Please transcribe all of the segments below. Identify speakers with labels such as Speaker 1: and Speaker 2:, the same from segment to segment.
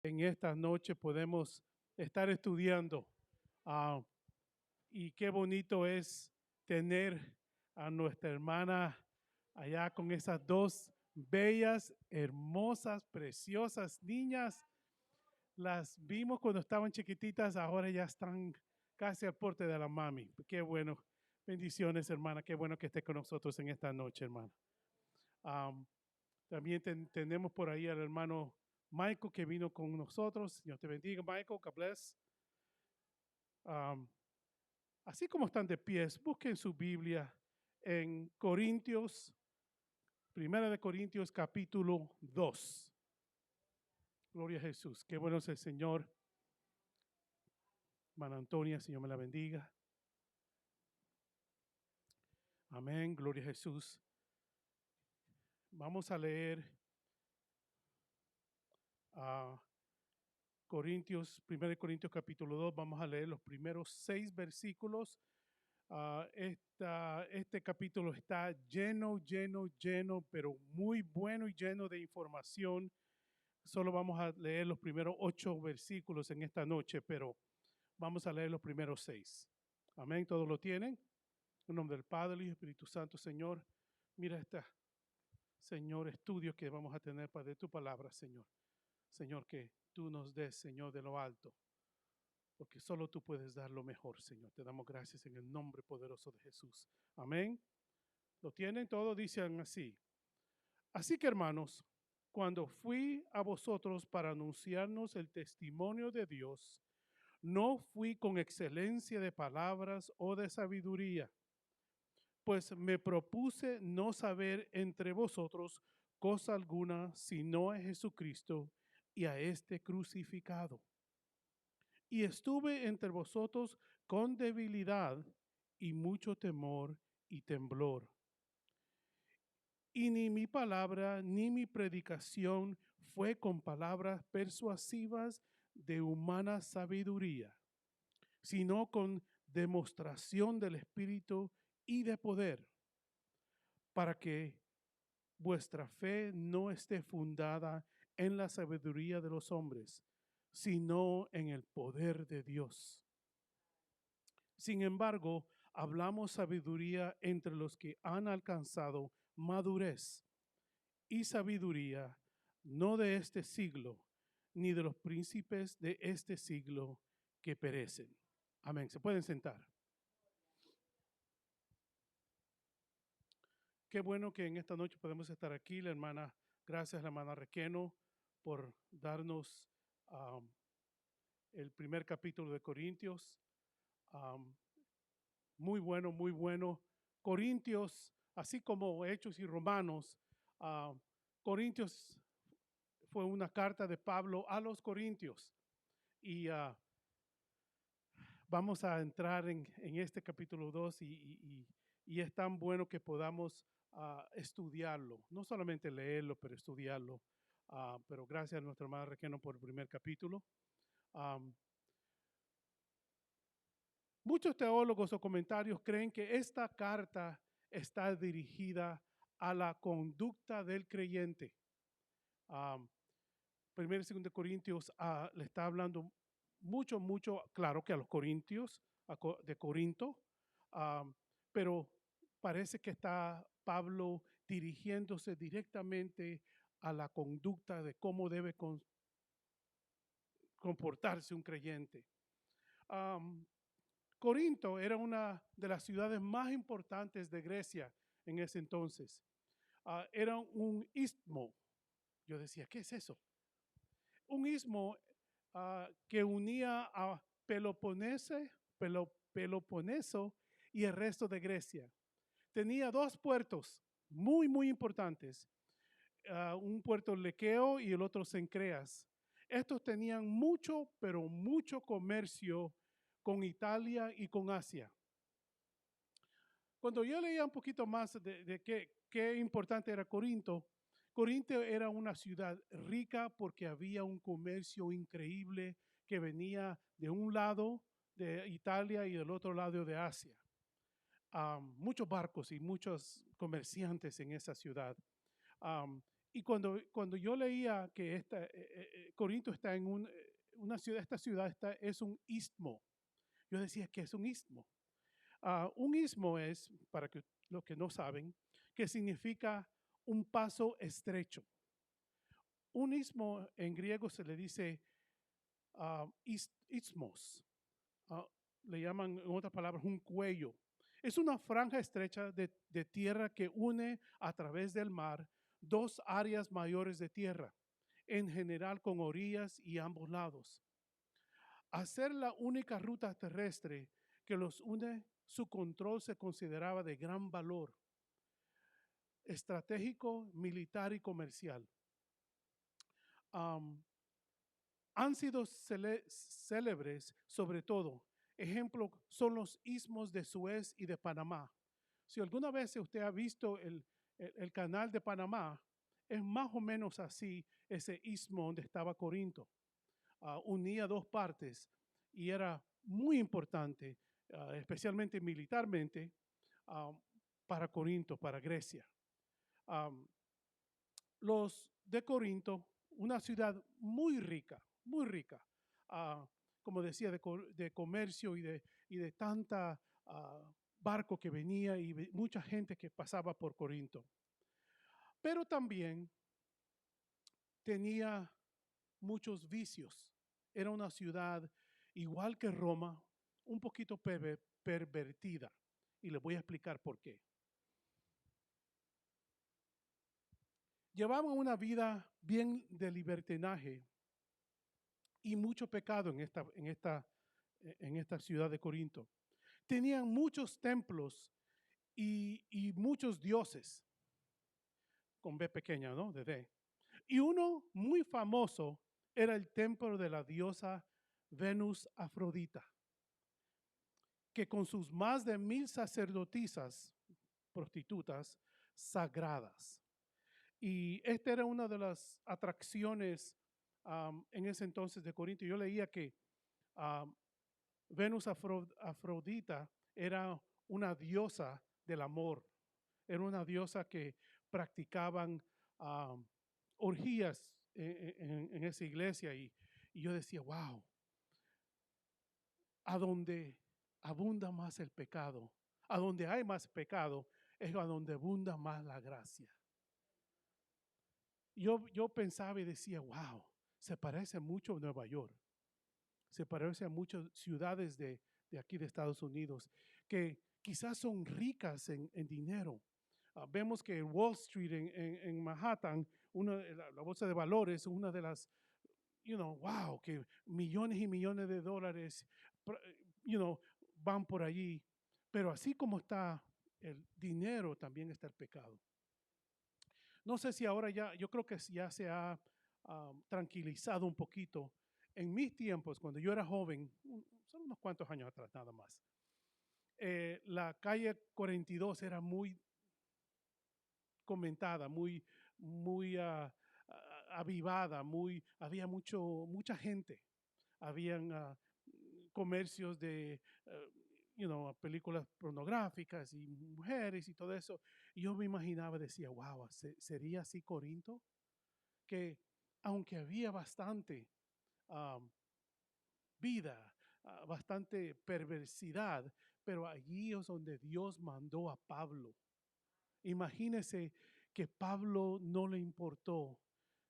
Speaker 1: En esta noche podemos estar estudiando. ah, y qué bonito es tener a nuestra hermana allá con esas dos bellas, hermosas, preciosas niñas. Las vimos cuando estaban chiquititas, ahora ya están casi al porte de la mami. Qué bueno. Bendiciones, hermana. Qué bueno que esté con nosotros en esta noche, hermana. Am, También tenemos por ahí al hermano Michael que vino con nosotros. Dios te bendiga, Michael. God bless. Um, Así como están de pies, busquen su Biblia en Corintios, Primera de Corintios capítulo 2. Gloria a Jesús. Qué bueno es el Señor. Hermana Antonia, Señor me la bendiga. Amén. Gloria a Jesús. Vamos a leer a Corintios, 1 Corintios capítulo 2. Vamos a leer los primeros 6 versículos. Este capítulo está lleno, pero muy bueno y lleno de información. Solo vamos a leer los primeros 8 versículos en esta noche, pero vamos a leer los primeros 6. Amén, ¿todos lo tienen? En nombre del Padre, y Espíritu Santo, Señor. Mira Señor, estudio que vamos a tener para de tu palabra, Señor. Señor, que tú nos des, Señor, de lo alto, porque solo tú puedes dar lo mejor, Señor. Te damos gracias en el nombre poderoso de Jesús. Amén. ¿Lo tienen? Todos dicen así. Así que, hermanos, cuando fui a vosotros para anunciarnos el testimonio de Dios, no fui con excelencia de palabras o de sabiduría, pues me propuse no saber entre vosotros cosa alguna sino a Jesucristo y a este crucificado. Y estuve entre vosotros con debilidad y mucho temor y temblor. Y ni mi palabra ni mi predicación fue con palabras persuasivas de humana sabiduría, sino con demostración del Espíritu y de poder, para que vuestra fe no esté fundada en la sabiduría de los hombres, sino en el poder de Dios. Sin embargo, hablamos sabiduría entre los que han alcanzado madurez y sabiduría, no de este siglo, ni de los príncipes de este siglo que perecen. Amén. Se pueden sentar. Qué bueno que en esta noche podemos estar aquí. La hermana, gracias la hermana Requeno por darnos el primer capítulo de Corintios. Um, Muy bueno, muy bueno. Corintios, así como Hechos y Romanos, Corintios fue una carta de Pablo a los Corintios. Y vamos a entrar en este capítulo 2 y es tan bueno que podamos estudiarlo, no solamente leerlo, pero estudiarlo. Pero gracias a nuestra hermana Requeno por el primer capítulo. Muchos teólogos o comentarios creen que esta carta está dirigida a la conducta del creyente. Primero y segundo Corintios le está hablando mucho, claro que a los corintios, de Corinto, pero parece que está Pablo dirigiéndose directamente a la conducta de cómo debe comportarse un creyente. Corinto era una de las ciudades más importantes de Grecia en ese entonces. Era un istmo. Yo decía, ¿qué es eso? Un istmo que unía a Peloponeso y el resto de Grecia. Tenía 2 puertos muy importantes. Un puerto Lequeo y el otro Cencreas. Estos tenían pero mucho comercio con Italia y con Asia. Cuando yo leía un poquito más de qué importante era Corinto, Corinto era una ciudad rica porque había un comercio increíble que venía de un lado de Italia y del otro lado de Asia. Muchos barcos y muchos comerciantes en esa ciudad. Y cuando yo leía que Corinto está en una ciudad, esta ciudad es un istmo, yo decía que es un istmo. Un istmo es, para que los que no saben, que significa un paso estrecho. Un istmo en griego se le dice isthmos. Ah, le llaman en otras palabras un cuello. Es una franja estrecha de tierra que une a través del mar dos áreas mayores de tierra, en general con orillas y ambos lados. Al ser la única ruta terrestre que los une, su control se consideraba de gran valor estratégico, militar y comercial. Han sido célebres, sobre todo, ejemplo son los istmos de Suez y de Panamá. Si alguna vez usted ha visto el canal de Panamá, es más o menos así ese istmo donde estaba Corinto. Unía dos partes y era muy importante, especialmente militarmente, para Corinto, para Grecia. Los de Corinto, una ciudad muy rica, como decía, de comercio y de tanta barco que venía y mucha gente que pasaba por Corinto. Pero también tenía muchos vicios. Era una ciudad, igual que Roma, un poquito pervertida. Y les voy a explicar por qué. Llevaban una vida bien de libertinaje y mucho pecado en esta ciudad de Corinto. Tenían muchos templos y muchos dioses, con B pequeña, ¿no? De D. Y uno muy famoso era el templo de la diosa Venus Afrodita, que con sus más de 1000 sacerdotisas, prostitutas, sagradas. Y esta era una de las atracciones en ese entonces de Corinto. Yo leía que Venus Afrodita era una diosa del amor, era una diosa que practicaban orgías en esa iglesia y yo decía, wow, a donde abunda más el pecado, a donde hay más pecado, es a donde abunda más la gracia. Yo pensaba y decía, wow, se parece mucho a Nueva York, se parece a muchas ciudades de aquí de Estados Unidos, que quizás son ricas en dinero. Vemos que Wall Street en Manhattan, la bolsa de valores, una de las, wow, que millones y millones de dólares, van por allí. Pero así como está el dinero, también está el pecado. No sé si ahora yo creo que ya se ha tranquilizado un poquito. En mis tiempos, cuando yo era joven, son unos cuantos años atrás nada más, la calle 42 era muy comentada, muy avivada, había mucha gente, habían comercios de, películas pornográficas y mujeres y todo eso. Y yo me imaginaba, decía, wow, ¿sería así Corinto? Que aunque había bastante vida, bastante perversidad, pero allí es donde Dios mandó a Pablo. Imagínese que Pablo no le importó,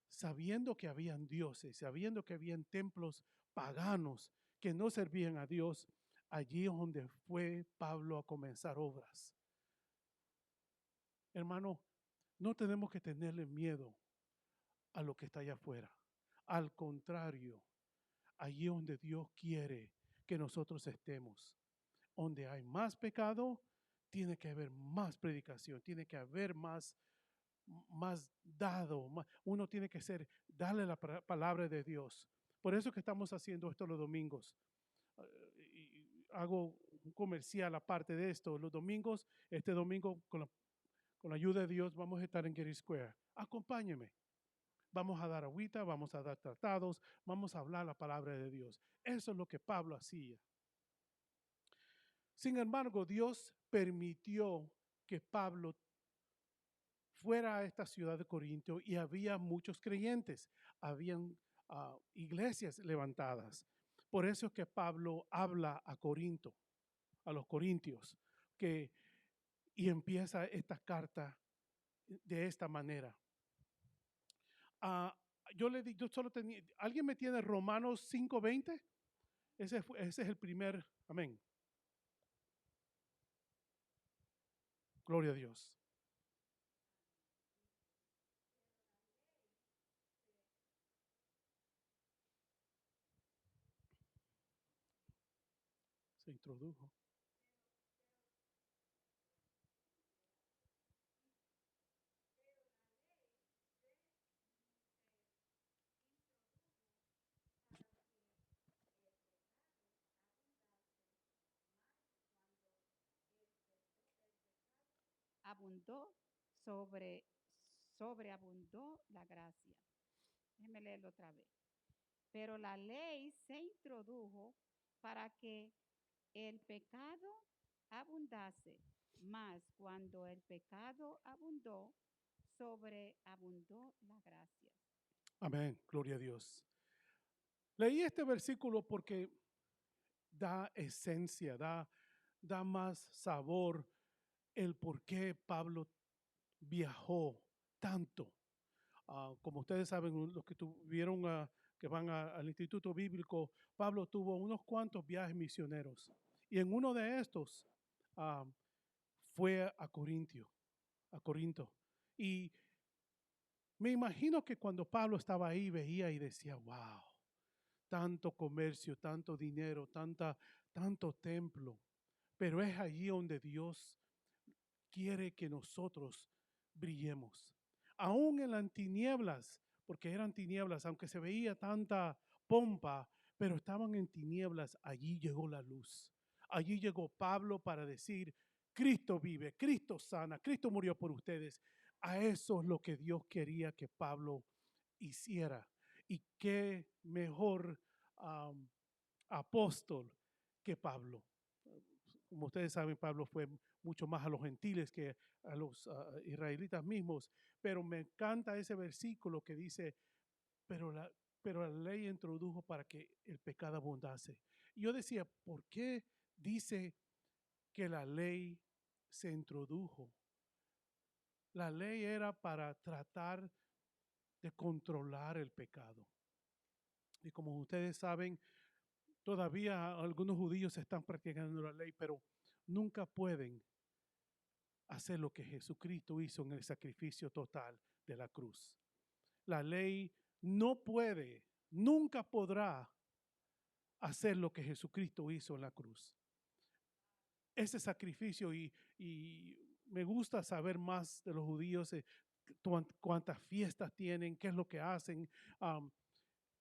Speaker 1: sabiendo que habían dioses, sabiendo que habían templos paganos que no servían a Dios, allí es donde fue Pablo a comenzar obras. Hermano, no tenemos que tenerle miedo a lo que está allá afuera. Al contrario, allí donde Dios quiere que nosotros estemos. Donde hay más pecado, tiene que haber más predicación, tiene que haber más dado. Uno tiene que darle la palabra de Dios. Por eso que estamos haciendo esto los domingos. Y hago un comercial aparte de esto. Los domingos, este domingo, con la ayuda de Dios, vamos a estar en Getty Square. Acompáñeme. Vamos a dar agüita, vamos a dar tratados, vamos a hablar la palabra de Dios. Eso es lo que Pablo hacía. Sin embargo, Dios permitió que Pablo fuera a esta ciudad de Corinto y había muchos creyentes, habían iglesias levantadas. Por eso es que Pablo habla a Corinto, a los corintios, y empieza esta carta de esta manera. Yo solo tenía, ¿alguien me tiene Romanos 5:20? Ese es el primer, amén. Gloria a Dios. Se introdujo.
Speaker 2: Abundó, sobreabundó la gracia. Déjeme leerlo otra vez. Pero la ley se introdujo para que el pecado abundase, mas cuando el pecado abundó, sobreabundó la gracia.
Speaker 1: Amén, gloria a Dios. Leí este versículo porque da esencia, da más sabor el por qué Pablo viajó tanto. Como ustedes saben, los que tuvieron que van al Instituto Bíblico, Pablo tuvo unos cuantos viajes misioneros. Y en uno de estos fue a Corinto. Y me imagino que cuando Pablo estaba ahí veía y decía, wow, tanto comercio, tanto dinero, tanto templo. Pero es allí donde Dios quiere que nosotros brillemos. Aún en las tinieblas, porque eran tinieblas, aunque se veía tanta pompa, pero estaban en tinieblas, allí llegó la luz. Allí llegó Pablo para decir, Cristo vive, Cristo sana, Cristo murió por ustedes. A eso es lo que Dios quería que Pablo hiciera. Y qué mejor apóstol que Pablo. Como ustedes saben, Pablo fue mucho más a los gentiles que a los israelitas mismos, pero me encanta ese versículo que dice, pero la ley introdujo para que el pecado abundase. Y yo decía, ¿por qué dice que la ley se introdujo? La ley era para tratar de controlar el pecado. Y como ustedes saben, todavía algunos judíos están practicando la ley, pero nunca pueden hacer lo que Jesucristo hizo en el sacrificio total de la cruz. La ley no puede, nunca podrá hacer lo que Jesucristo hizo en la cruz. Ese sacrificio, y me gusta saber más de los judíos, cuántas fiestas tienen, qué es lo que hacen.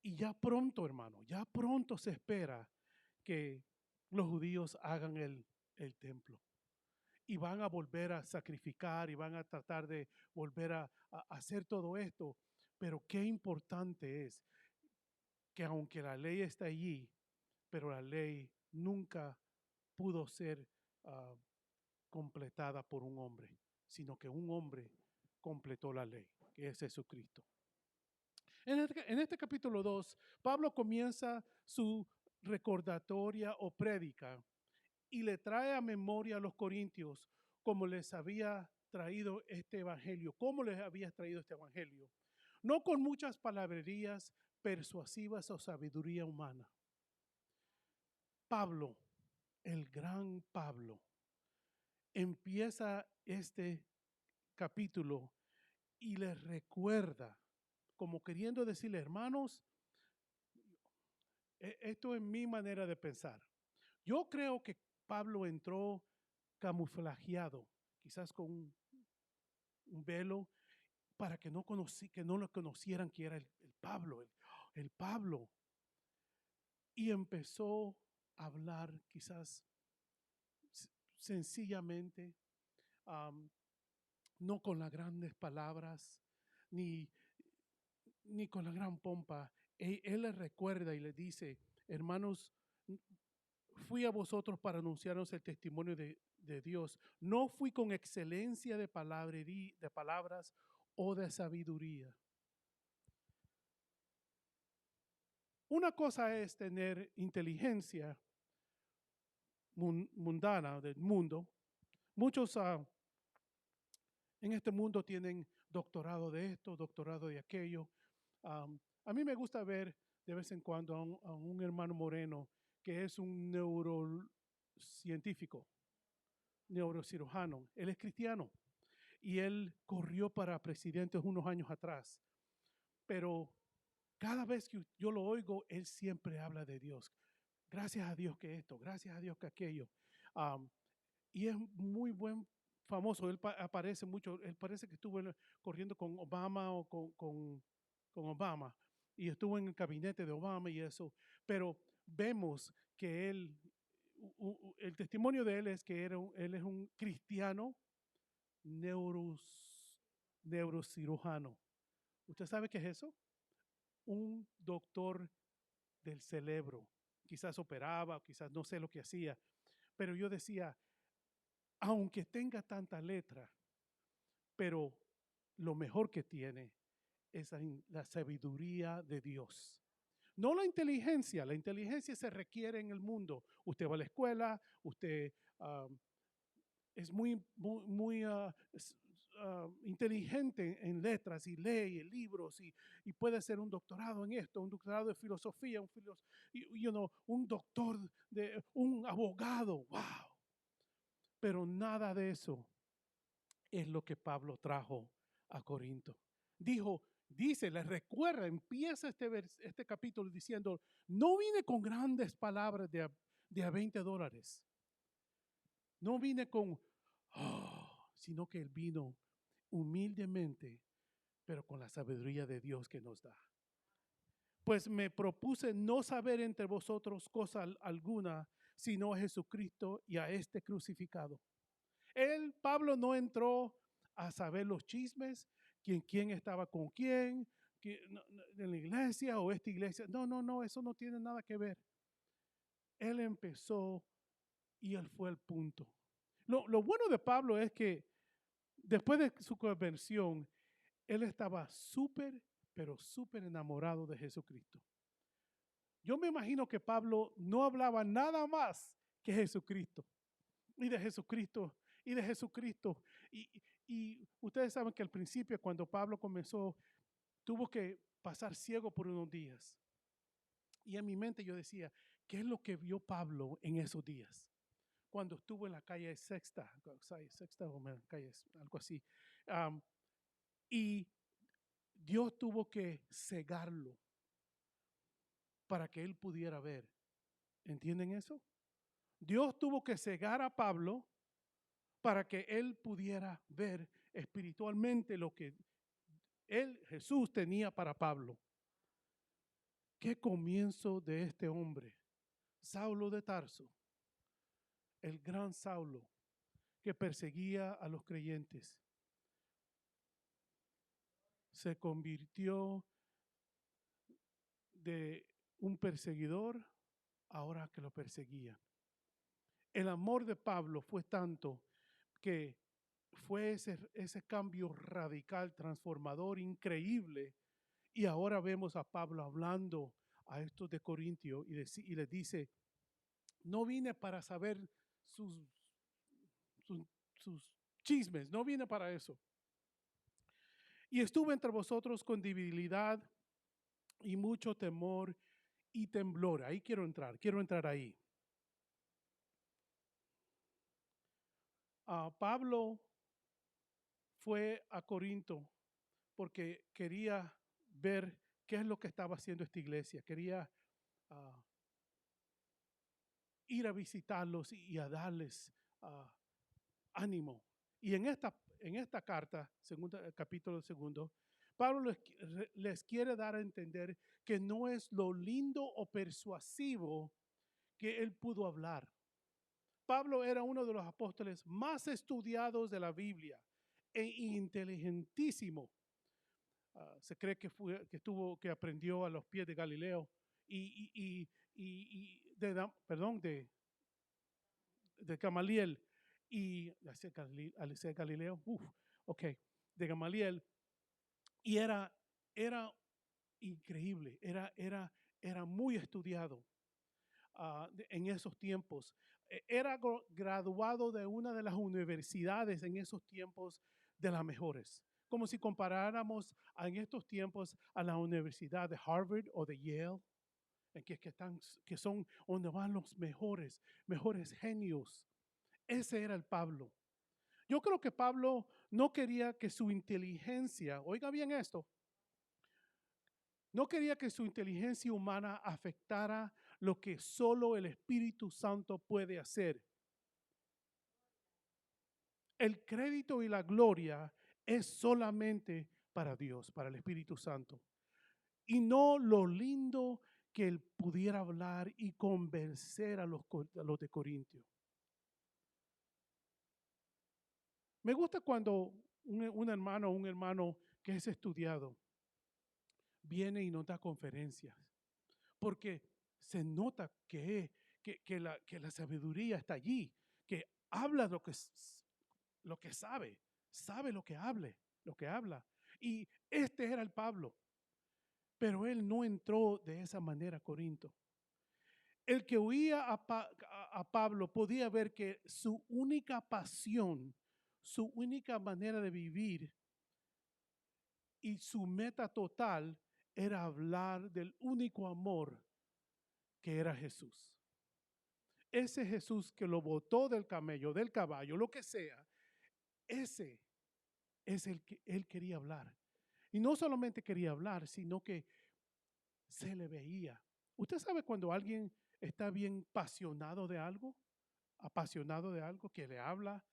Speaker 1: Y ya pronto, hermano, ya pronto se espera que los judíos hagan el templo. Y van a volver a sacrificar y van a tratar de volver a hacer todo esto. Pero qué importante es que aunque la ley está allí, pero la ley nunca pudo ser completada por un hombre, sino que un hombre completó la ley, que es Jesucristo. En este capítulo 2, Pablo comienza su recordatoria o prédica y le trae a memoria a los corintios cómo les había traído este evangelio, cómo les había traído este evangelio. No con muchas palabrerías persuasivas o sabiduría humana. Pablo, el gran Pablo, empieza este capítulo y les recuerda, como queriendo decirle, hermanos, esto es mi manera de pensar. Yo creo que Pablo entró camuflajeado, quizás con un velo, para que no lo conocieran que era el Pablo, el Pablo. Y empezó a hablar quizás sencillamente, no con las grandes palabras, ni con la gran pompa. Él les recuerda y les dice, hermanos, fui a vosotros para anunciaros el testimonio de de Dios. No fui con excelencia de palabras o de sabiduría. Una cosa es tener inteligencia mundana del mundo. Muchos en este mundo tienen doctorado de esto, doctorado de aquello. A mí me gusta ver de vez en cuando a un hermano moreno que es un neurocientífico, neurocirujano. Él es cristiano y él corrió para presidente unos años atrás. Pero cada vez que yo lo oigo, él siempre habla de Dios. Gracias a Dios que esto, gracias a Dios que aquello. Y es muy buen famoso. Él aparece mucho. Él parece que estuvo corriendo con Obama o con Obama. Y estuvo en el gabinete de Obama y eso. Pero vemos que él, el testimonio de él es que él es un cristiano neurocirujano. ¿Usted sabe qué es eso? Un doctor del cerebro. Quizás operaba, quizás no sé lo que hacía. Pero yo decía, aunque tenga tanta letra, pero lo mejor que tiene es la sabiduría de Dios. No la inteligencia se requiere en el mundo. Usted va a la escuela, usted es muy inteligente en letras y lee libros y puede ser un doctorado en esto, un doctorado de filosofía, un doctor, un abogado, wow. Pero nada de eso es lo que Pablo trajo a Corinto. Les recuerda, empieza este capítulo diciendo, no vine con grandes palabras de a $20. No vine con, sino que él vino humildemente, pero con la sabiduría de Dios que nos da. Pues me propuse no saber entre vosotros cosa alguna, sino a Jesucristo y a este crucificado. Pablo no entró a saber los chismes, quién estaba con quién, en la iglesia o esta iglesia. No, eso no tiene nada que ver. Él empezó y él fue el punto. Lo bueno de Pablo es que después de su conversión, él estaba pero súper enamorado de Jesucristo. Yo me imagino que Pablo no hablaba nada más que Jesucristo y de Jesucristo y de Jesucristo. Y ustedes saben que al principio, cuando Pablo comenzó, tuvo que pasar ciego por unos días. Y en mi mente yo decía, ¿qué es lo que vio Pablo en esos días? Cuando estuvo en la calle Sexta o calle, algo así. Y Dios tuvo que cegarlo para que él pudiera ver. ¿Entienden eso? Dios tuvo que cegar a Pablo para que él pudiera ver espiritualmente lo que Jesús tenía para Pablo. ¿Qué comienzo de este hombre? Saulo de Tarso, el gran Saulo que perseguía a los creyentes, se convirtió de un perseguidor ahora que lo perseguía. El amor de Pablo fue tanto que fue ese cambio radical, transformador, increíble. Y ahora vemos a Pablo hablando a estos de Corintio y les dice, no vine para saber sus chismes, no vine para eso. Y estuve entre vosotros con debilidad y mucho temor y temblor. Ahí quiero entrar ahí. Pablo fue a Corinto porque quería ver qué es lo que estaba haciendo esta iglesia. Quería ir a visitarlos y a darles ánimo. Y en esta carta, capítulo segundo, Pablo les quiere dar a entender que no es lo lindo o persuasivo que él pudo hablar. Pablo era uno de los apóstoles más estudiados de la Biblia e inteligentísimo. Se cree que aprendió a los pies de Galileo de Gamaliel. y hacia Galileo, de Gamaliel, y era increíble, era muy estudiado en esos tiempos. Era graduado de una de las universidades en esos tiempos de las mejores. Como si comparáramos en estos tiempos a la Universidad de Harvard o de Yale, que son donde van los mejores genios. Ese era el Pablo. Yo creo que Pablo no quería que su inteligencia, oiga bien esto, no quería que su inteligencia humana afectara lo que solo el Espíritu Santo puede hacer. El crédito y la gloria es solamente para Dios, para el Espíritu Santo. Y no lo lindo que él pudiera hablar y convencer a los de Corintio. Me gusta cuando un hermano que es estudiado viene y nos da conferencias, porque se nota que la sabiduría está allí, que habla lo que sabe lo que habla. Y este era el Pablo, pero él no entró de esa manera a Corinto. El que oía a Pablo podía ver que su única pasión, su única manera de vivir y su meta total era hablar del único amor que era Jesús. Ese Jesús que lo botó del camello, del caballo, lo que sea, ese es el que él quería hablar. Y no solamente quería hablar, sino que se le veía. ¿Usted sabe cuando alguien está bien apasionado de algo, que le habla,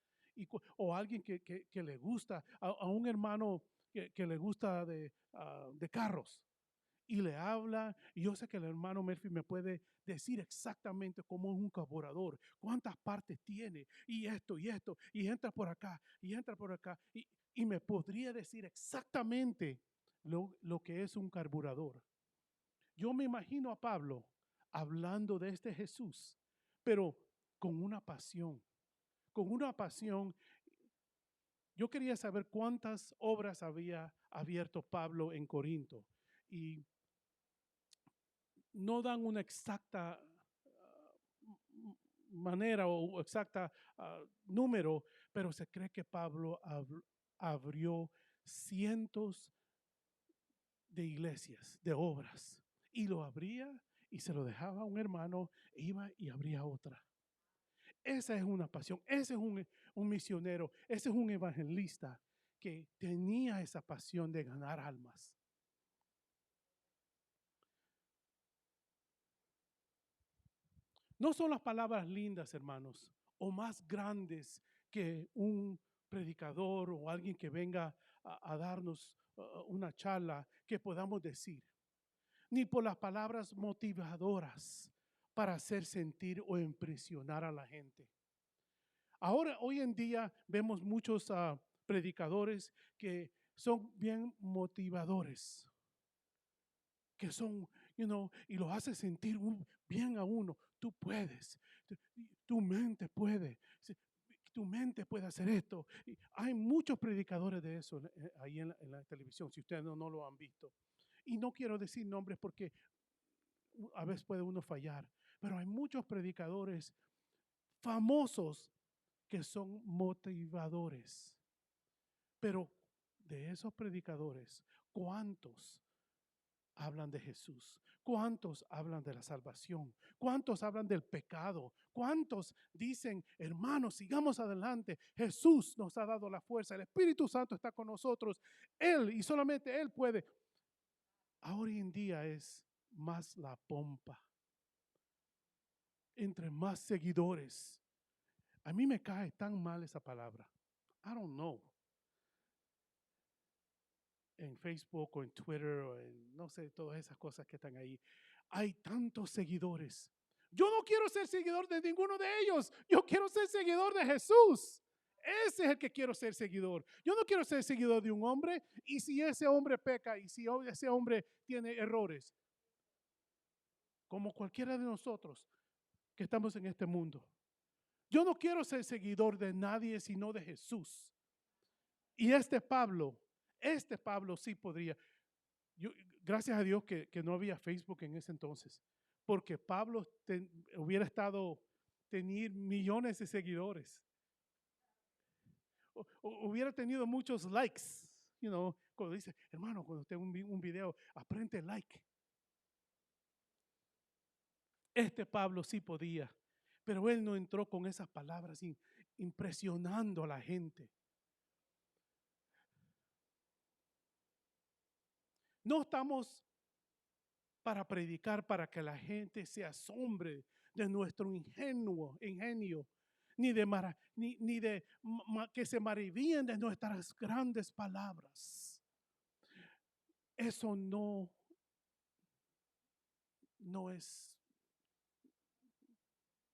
Speaker 1: o alguien que le gusta, a un hermano que le gusta de carros? Y le habla, y yo sé que el hermano Murphy me puede decir exactamente cómo es un carburador, cuántas partes tiene, y esto, y entra por acá, y me podría decir exactamente lo que es un carburador. Yo me imagino a Pablo hablando de este Jesús, pero con una pasión, Yo quería saber cuántas obras había abierto Pablo en Corinto, y no dan una exacta manera o exacta número, pero se cree que Pablo abrió cientos de iglesias, de obras, y lo abría y se lo dejaba a un hermano, iba y abría otra. Esa es una pasión, ese es un misionero, ese es un evangelista que tenía esa pasión de ganar almas. No son las palabras lindas, hermanos, o más grandes que un predicador o alguien que venga a darnos una charla que podamos decir, ni por las palabras motivadoras para hacer sentir o impresionar a la gente. Ahora, hoy en día vemos muchos predicadores que son bien motivadores, que son, y los hace sentir bien a uno. Tú puedes, tu mente puede, tu mente puede hacer esto. Y hay muchos predicadores de eso ahí en la televisión, si ustedes no lo han visto. Y no quiero decir nombres porque a veces puede uno fallar, pero hay muchos predicadores famosos que son motivadores. Pero de esos predicadores, ¿cuántos hablan de Jesús? ¿Cuántos hablan de la salvación? ¿Cuántos hablan del pecado? ¿Cuántos dicen, hermanos, sigamos adelante? Jesús nos ha dado la fuerza, el Espíritu Santo está con nosotros. Él y solamente Él puede. Ahora en día es más la pompa. Entre más seguidores. A mí me cae tan mal esa palabra. I don't know. En Facebook o en Twitter o en, no sé, todas esas cosas que están ahí. Hay tantos seguidores. Yo no quiero ser seguidor de ninguno de ellos. Yo quiero ser seguidor de Jesús. Ese es el que quiero ser seguidor. Yo no quiero ser seguidor de un hombre, y si ese hombre peca y si ese hombre tiene errores, como cualquiera de nosotros que estamos en este mundo, Yo no quiero ser seguidor de nadie sino de Jesús. Y este Pablo sí podría. Gracias a Dios que no había Facebook en ese entonces, porque Pablo hubiera tenido millones de seguidores. Hubiera tenido muchos likes. Cuando dice, hermano, cuando usted un video, aprende like. Este Pablo sí podía, pero él no entró con esas palabras impresionando a la gente. No estamos para predicar para que la gente se asombre de nuestro ingenio, ni de que se maravillen de nuestras grandes palabras. Eso no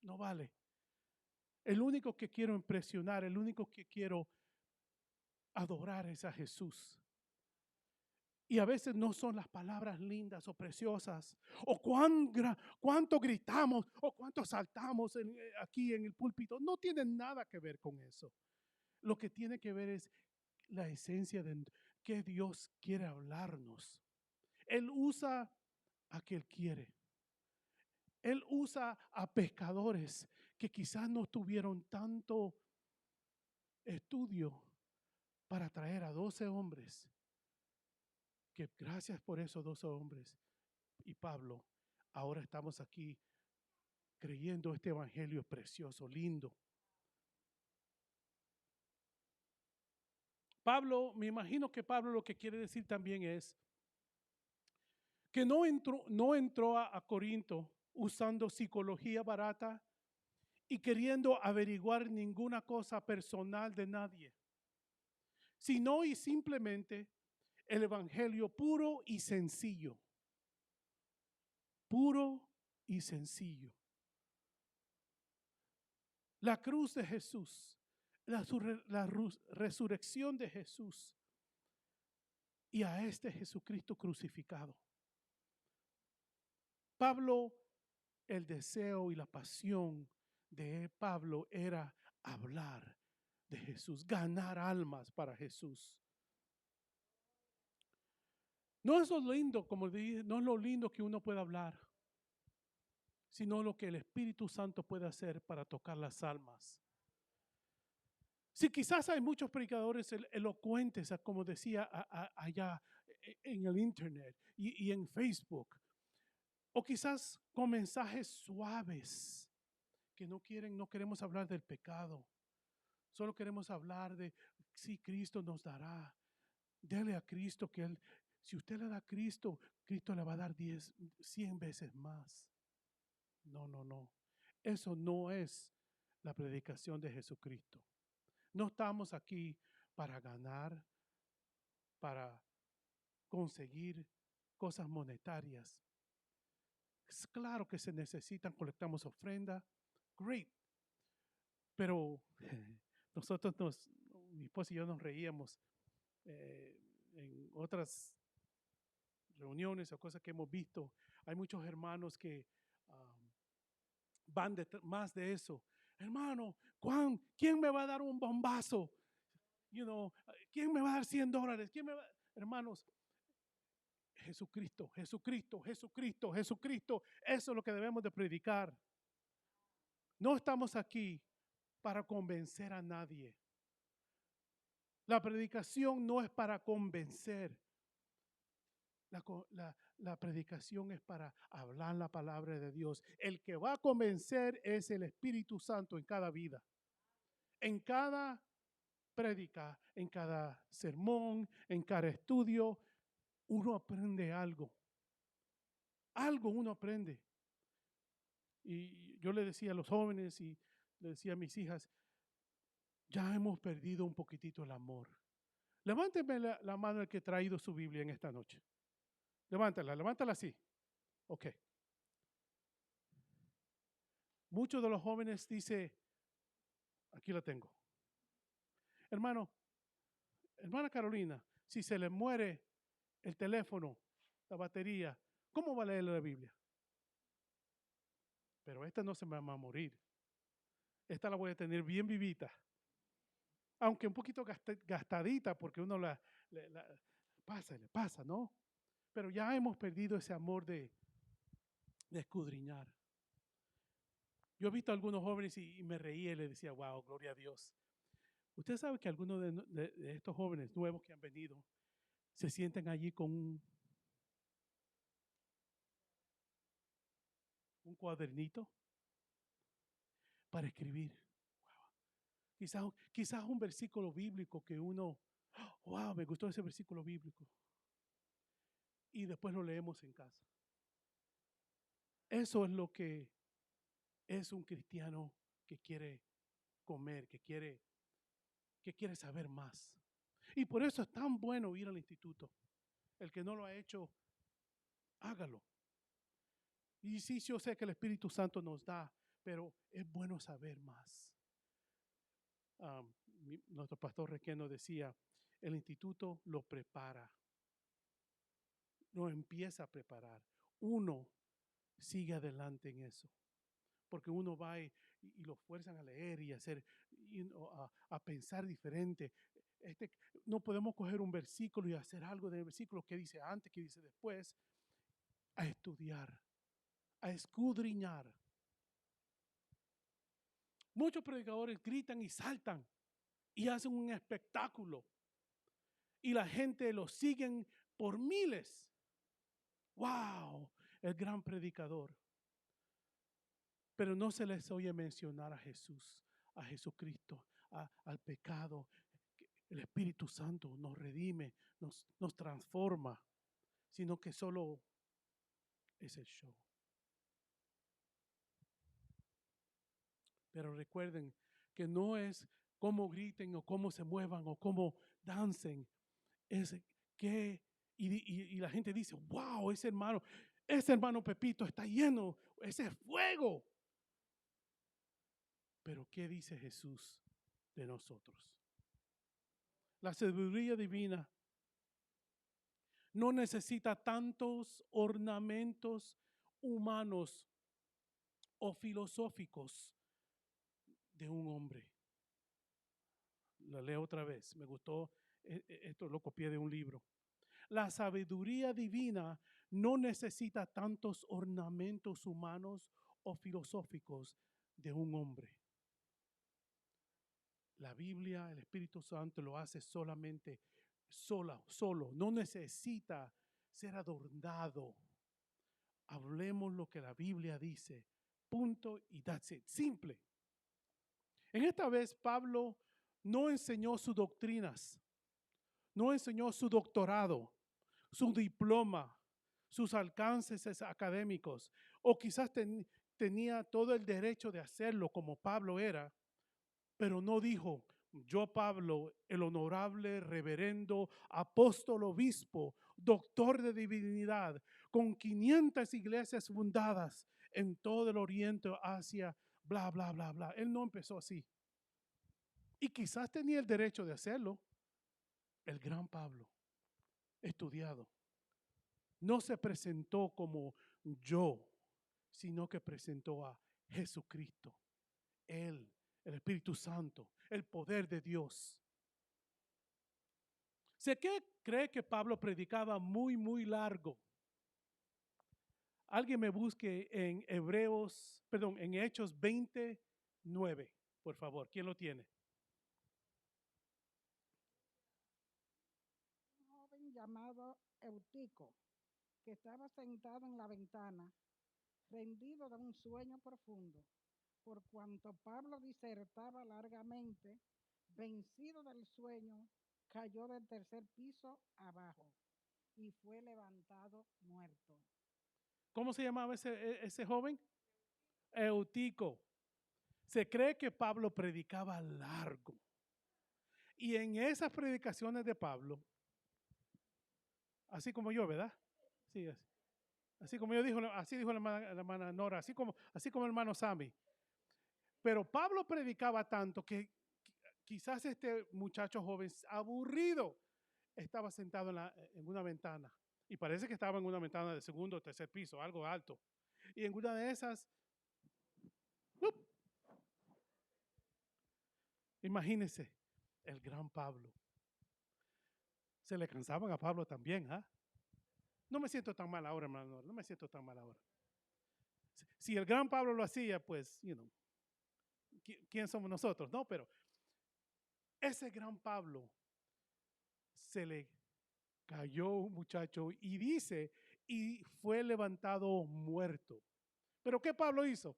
Speaker 1: vale. El único que quiero impresionar, el único que quiero adorar es a Jesús. Y a veces no son las palabras lindas o preciosas, o cuánto gritamos, o cuánto saltamos aquí en el púlpito. No tiene nada que ver con eso. Lo que tiene que ver es la esencia de que Dios quiere hablarnos. Él usa a quien quiere. Él usa a pescadores que quizás no tuvieron tanto estudio para traer a 12 hombres. Que gracias por esos 12 hombres y Pablo, ahora estamos aquí creyendo este evangelio precioso, lindo. Pablo, me imagino que Pablo lo que quiere decir también es que no entró a Corinto usando psicología barata y queriendo averiguar ninguna cosa personal de nadie, sino y simplemente el evangelio puro y sencillo. Puro y sencillo. La cruz de Jesús, la resurrección de Jesús y a este Jesucristo crucificado. Pablo, el deseo y la pasión de Pablo era hablar de Jesús, ganar almas para Jesús. No es lo lindo, como dije, no es lo lindo que uno pueda hablar, sino lo que el Espíritu Santo puede hacer para tocar las almas. Sí, quizás hay muchos predicadores elocuentes, como decía allá en el internet y en Facebook, o quizás con mensajes suaves que no queremos hablar del pecado, solo queremos hablar de si Cristo nos dará. Dele a Cristo que si usted le da a Cristo, Cristo le va a dar 100 veces más. No. Eso no es la predicación de Jesucristo. No estamos aquí para ganar, para conseguir cosas monetarias. Es claro que se necesitan, colectamos ofrenda, great. Pero nosotros, mi esposa y yo nos reíamos en otras reuniones o cosas que hemos visto. Hay muchos hermanos que van más de eso. Hermano, ¿quién me va a dar un bombazo? ¿Quién me va a dar $100? Hermanos, Jesucristo. Eso es lo que debemos de predicar. No estamos aquí para convencer a nadie. La predicación no es para convencer. La predicación es para hablar la palabra de Dios. El que va a convencer es el Espíritu Santo en cada vida. En cada prédica, en cada sermón, en cada estudio, uno aprende algo. Algo uno aprende. Y yo le decía a los jóvenes y le decía a mis hijas, ya hemos perdido un poquitito el amor. Levánteme la mano el que ha traído su Biblia en esta noche. Levántala así. Ok. Muchos de los jóvenes dicen, aquí la tengo. Hermana Carolina, si se le muere el teléfono, la batería, ¿cómo va a leer la Biblia? Pero esta no se me va a morir. Esta la voy a tener bien vivita. Aunque un poquito gastadita porque uno la pasa y le pasa, ¿no? Pero ya hemos perdido ese amor de escudriñar. Yo he visto a algunos jóvenes y me reía y les decía, wow, gloria a Dios. Usted sabe que algunos de estos jóvenes nuevos que han venido se sienten allí con un cuadernito para escribir. Wow. Quizás un versículo bíblico que uno, wow, me gustó ese versículo bíblico. Y después lo leemos en casa. Eso es lo que es un cristiano que quiere comer, que quiere saber más. Y por eso es tan bueno ir al instituto. El que no lo ha hecho, hágalo. Y sí, yo sé que el Espíritu Santo nos da, pero es bueno saber más. Nuestro pastor Requeno decía, el instituto lo prepara, lo empieza a preparar. Uno sigue adelante en eso, porque uno va y lo fuerzan a leer y a hacer, a pensar diferente. No podemos coger un versículo y hacer algo del versículo que dice antes, que dice después, a estudiar, a escudriñar. Muchos predicadores gritan y saltan y hacen un espectáculo y la gente lo siguen por miles. ¡Wow! El gran predicador. Pero no se les oye mencionar a Jesús, a Jesucristo, al pecado. El Espíritu Santo nos redime, nos transforma, sino que solo es el show. Pero recuerden que no es cómo griten o cómo se muevan o cómo dancen, es que, y la gente dice, wow, ese hermano Pepito está lleno, ese es fuego. Pero ¿qué dice Jesús de nosotros? La sabiduría divina no necesita tantos ornamentos humanos o filosóficos de un hombre. La leo otra vez, me gustó, esto lo copié de un libro. La sabiduría divina no necesita tantos ornamentos humanos o filosóficos de un hombre. La Biblia, el Espíritu Santo lo hace solamente solo, no necesita ser adornado. Hablemos lo que la Biblia dice, punto y that's it, simple. En esta vez Pablo no enseñó sus doctrinas, no enseñó su doctorado, su diploma, sus alcances académicos, o quizás tenía todo el derecho de hacerlo como Pablo era, pero no dijo, yo Pablo, el honorable reverendo apóstol obispo, doctor de divinidad, con 500 iglesias fundadas en todo el oriente, Asia, bla, bla, bla, bla. Él no empezó así. Y quizás tenía el derecho de hacerlo. El gran Pablo, estudiado, no se presentó como yo, sino que presentó a Jesucristo, Él, el Espíritu Santo, el poder de Dios. Sé que cree que Pablo predicaba muy largo. Alguien me busque en en Hechos 29, por favor. ¿Quién lo tiene?
Speaker 3: Un joven llamado Eutico, que estaba sentado en la ventana, rendido de un sueño profundo, por cuanto Pablo disertaba largamente, vencido del sueño, cayó del tercer piso abajo y fue levantado muerto.
Speaker 1: ¿Cómo se llamaba ese joven? Eutico. Se cree que Pablo predicaba largo. Y en esas predicaciones de Pablo, así como yo, ¿verdad? Sí, así como yo así dijo la hermana Nora, así como el hermano Sammy. Pero Pablo predicaba tanto que quizás este muchacho joven aburrido estaba sentado en una ventana. Y parece que estaba en una ventana de segundo o tercer piso, algo alto. Y en una de esas, ¡up! Imagínense, el gran Pablo. Se le cansaban a Pablo también, ¿ah? No me siento tan mal ahora, hermano, no me siento tan mal ahora. Si el gran Pablo lo hacía, pues, ¿quién somos nosotros? No, pero ese gran Pablo se le cayó un muchacho y dice, y fue levantado muerto. ¿Pero qué Pablo hizo?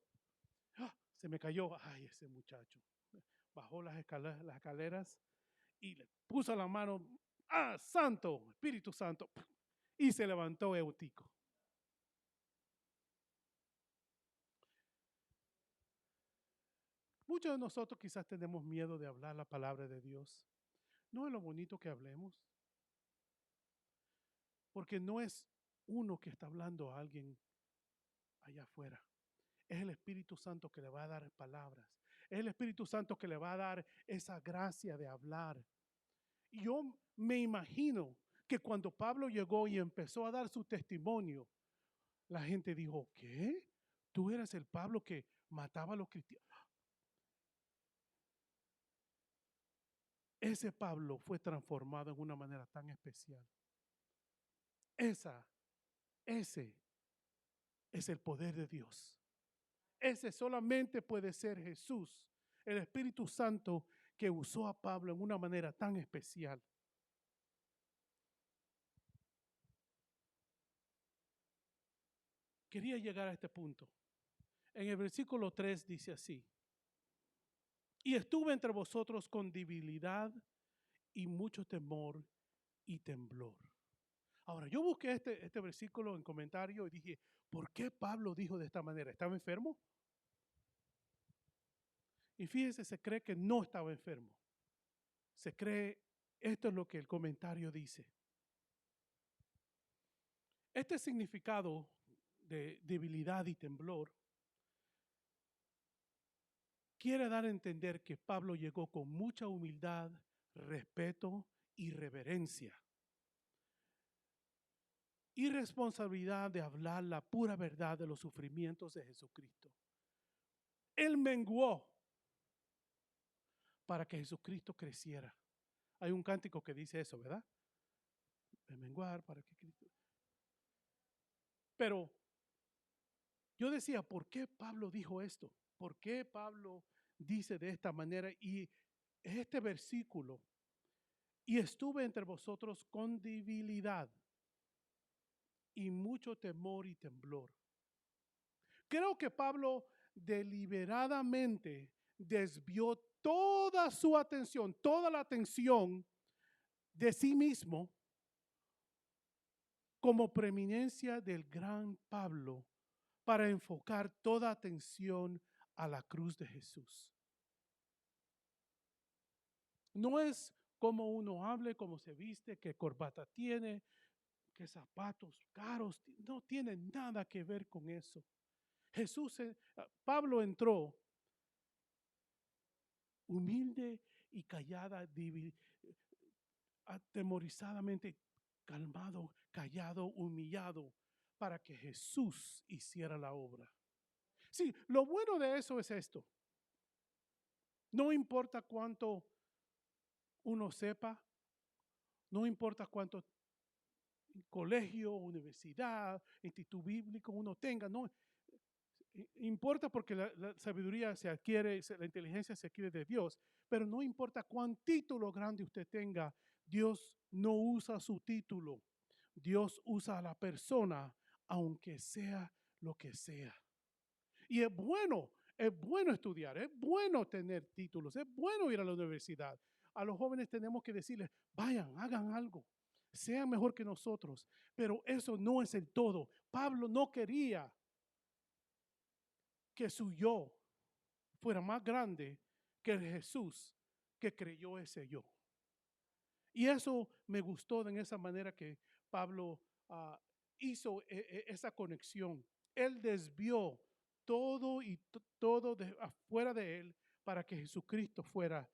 Speaker 1: ¡Ah! Se me cayó, ay, ese muchacho. Bajó las escaleras y le puso la mano, santo, Espíritu Santo, y se levantó Eutico. Muchos de nosotros quizás tenemos miedo de hablar la palabra de Dios. No es lo bonito que hablemos, porque no es uno que está hablando a alguien allá afuera. Es el Espíritu Santo que le va a dar palabras. Es el Espíritu Santo que le va a dar esa gracia de hablar. Y yo me imagino que cuando Pablo llegó y empezó a dar su testimonio, la gente dijo, ¿qué? ¿Tú eras el Pablo que mataba a los cristianos? Ese Pablo fue transformado en una manera tan especial. Ese es el poder de Dios. Ese solamente puede ser Jesús, el Espíritu Santo que usó a Pablo en una manera tan especial. Quería llegar a este punto. En el versículo 3 dice así: y estuve entre vosotros con debilidad y mucho temor y temblor. Ahora, yo busqué este versículo en comentario y dije, ¿por qué Pablo dijo de esta manera? ¿Estaba enfermo? Y fíjese, se cree que no estaba enfermo. Se cree, esto es lo que el comentario dice. Este significado de debilidad y temblor quiere dar a entender que Pablo llegó con mucha humildad, respeto y reverencia. Y responsabilidad de hablar la pura verdad de los sufrimientos de Jesucristo. Él menguó para que Jesucristo creciera. Hay un cántico que dice eso, ¿verdad? De menguar para que Cristo. Pero yo decía, ¿por qué Pablo dijo esto? ¿Por qué Pablo dice de esta manera? Y este versículo, y estuve entre vosotros con debilidad y mucho temor y temblor. Creo que Pablo deliberadamente desvió toda su atención, toda la atención de sí mismo como preeminencia del gran Pablo para enfocar toda atención a la cruz de Jesús. No es como uno hable, cómo se viste, qué corbata tiene, qué zapatos caros, no tiene nada que ver con eso. Pablo entró humilde y callada, atemorizadamente, calmado, callado, humillado, para que Jesús hiciera la obra. Sí, lo bueno de eso es esto. No importa cuánto uno sepa, no importa cuánto colegio, universidad, instituto bíblico uno tenga, no importa porque la sabiduría se adquiere, la inteligencia se adquiere de Dios, pero no importa cuán título grande usted tenga, Dios no usa su título, Dios usa a la persona, aunque sea lo que sea. Y es bueno estudiar, es bueno tener títulos, es bueno ir a la universidad. A los jóvenes tenemos que decirles, vayan, hagan algo, sean mejor que nosotros, pero eso no es el todo. Pablo no quería que su yo fuera más grande que el Jesús que creyó ese yo. Y eso me gustó en esa manera que Pablo hizo esa conexión. Él desvió todo y todo afuera de él para que Jesucristo fuera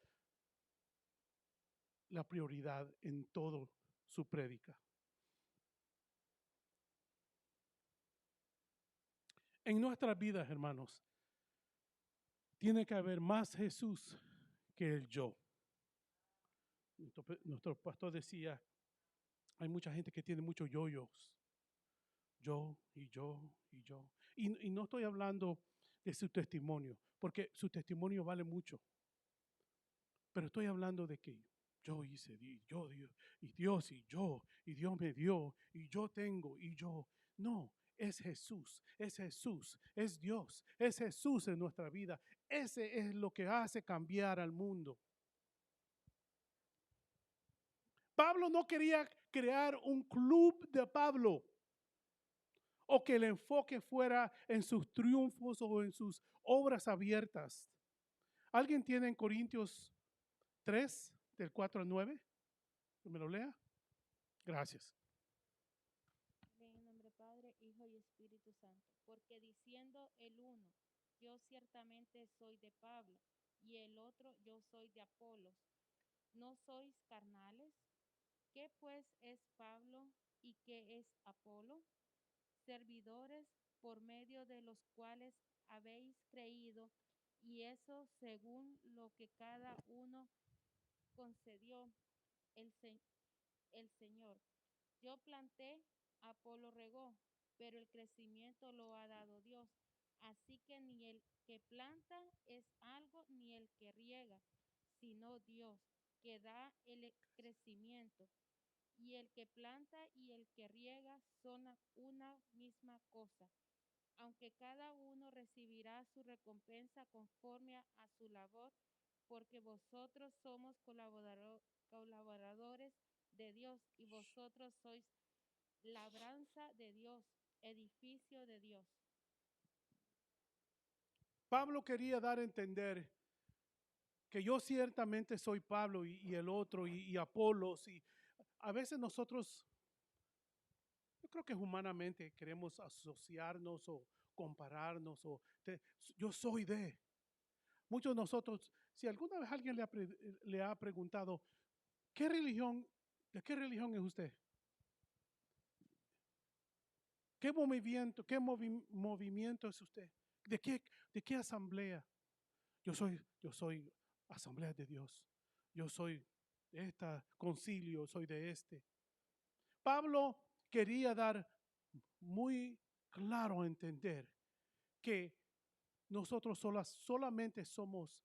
Speaker 1: la prioridad en todo su prédica. En nuestras vidas, hermanos, tiene que haber más Jesús que el yo. Nuestro pastor decía, hay mucha gente que tiene muchos yoyos. Yo y yo y yo. Y no estoy hablando de su testimonio, porque su testimonio vale mucho. Pero estoy hablando de que yo hice, y yo, y Dios y Dios me dio, y yo tengo, y yo. No, es Jesús, es Dios, es Jesús en nuestra vida. Ese es lo que hace cambiar al mundo. Pablo no quería crear un club de Pablo o que el enfoque fuera en sus triunfos o en sus obras abiertas. ¿Alguien tiene en Corintios 3, del 4 al 9? ¿Que me lo lea? Gracias.
Speaker 4: En el nombre Padre, Hijo y Espíritu Santo, porque diciendo el uno, yo ciertamente soy de Pablo, y el otro, yo soy de Apolos, ¿no sois carnales? ¿Qué pues es Pablo y qué es Apolo? Servidores por medio de los cuales habéis creído, y eso según lo que cada uno concedió el, el Señor. Yo planté, Apolo regó, pero el crecimiento lo ha dado Dios. Así que ni el que planta es algo, ni el que riega, sino Dios, que da el crecimiento. Y el que planta y el que riega son una misma cosa, aunque cada uno recibirá su recompensa conforme a su labor, porque vosotros somos colaboradores de Dios y vosotros sois labranza de Dios, edificio de Dios.
Speaker 1: Pablo quería dar a entender que yo ciertamente soy Pablo y el otro y Apolos, y a veces nosotros, yo creo que humanamente queremos asociarnos o compararnos yo soy de. Muchos de nosotros, si alguna vez alguien le ha preguntado, ¿qué religión, de qué religión es usted? ¿Qué movimiento es usted? ¿De qué asamblea? Yo soy Asamblea de Dios. Yo soy de esta concilio, soy de este. Pablo quería dar muy claro a entender que nosotros solamente somos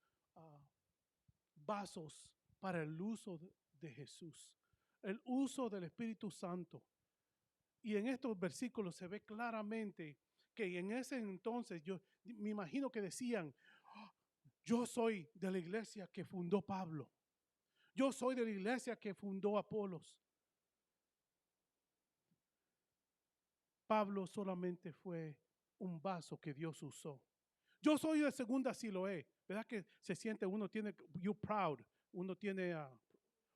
Speaker 1: vasos para el uso de Jesús, el uso del Espíritu Santo. Y en estos versículos se ve claramente que en ese entonces yo me imagino que decían, yo soy de la iglesia que fundó Pablo. Yo soy de la iglesia que fundó Apolos. Pablo solamente fue un vaso que Dios usó. Yo soy de segunda Siloé. ¿Verdad que se siente uno tiene, you proud, uno tiene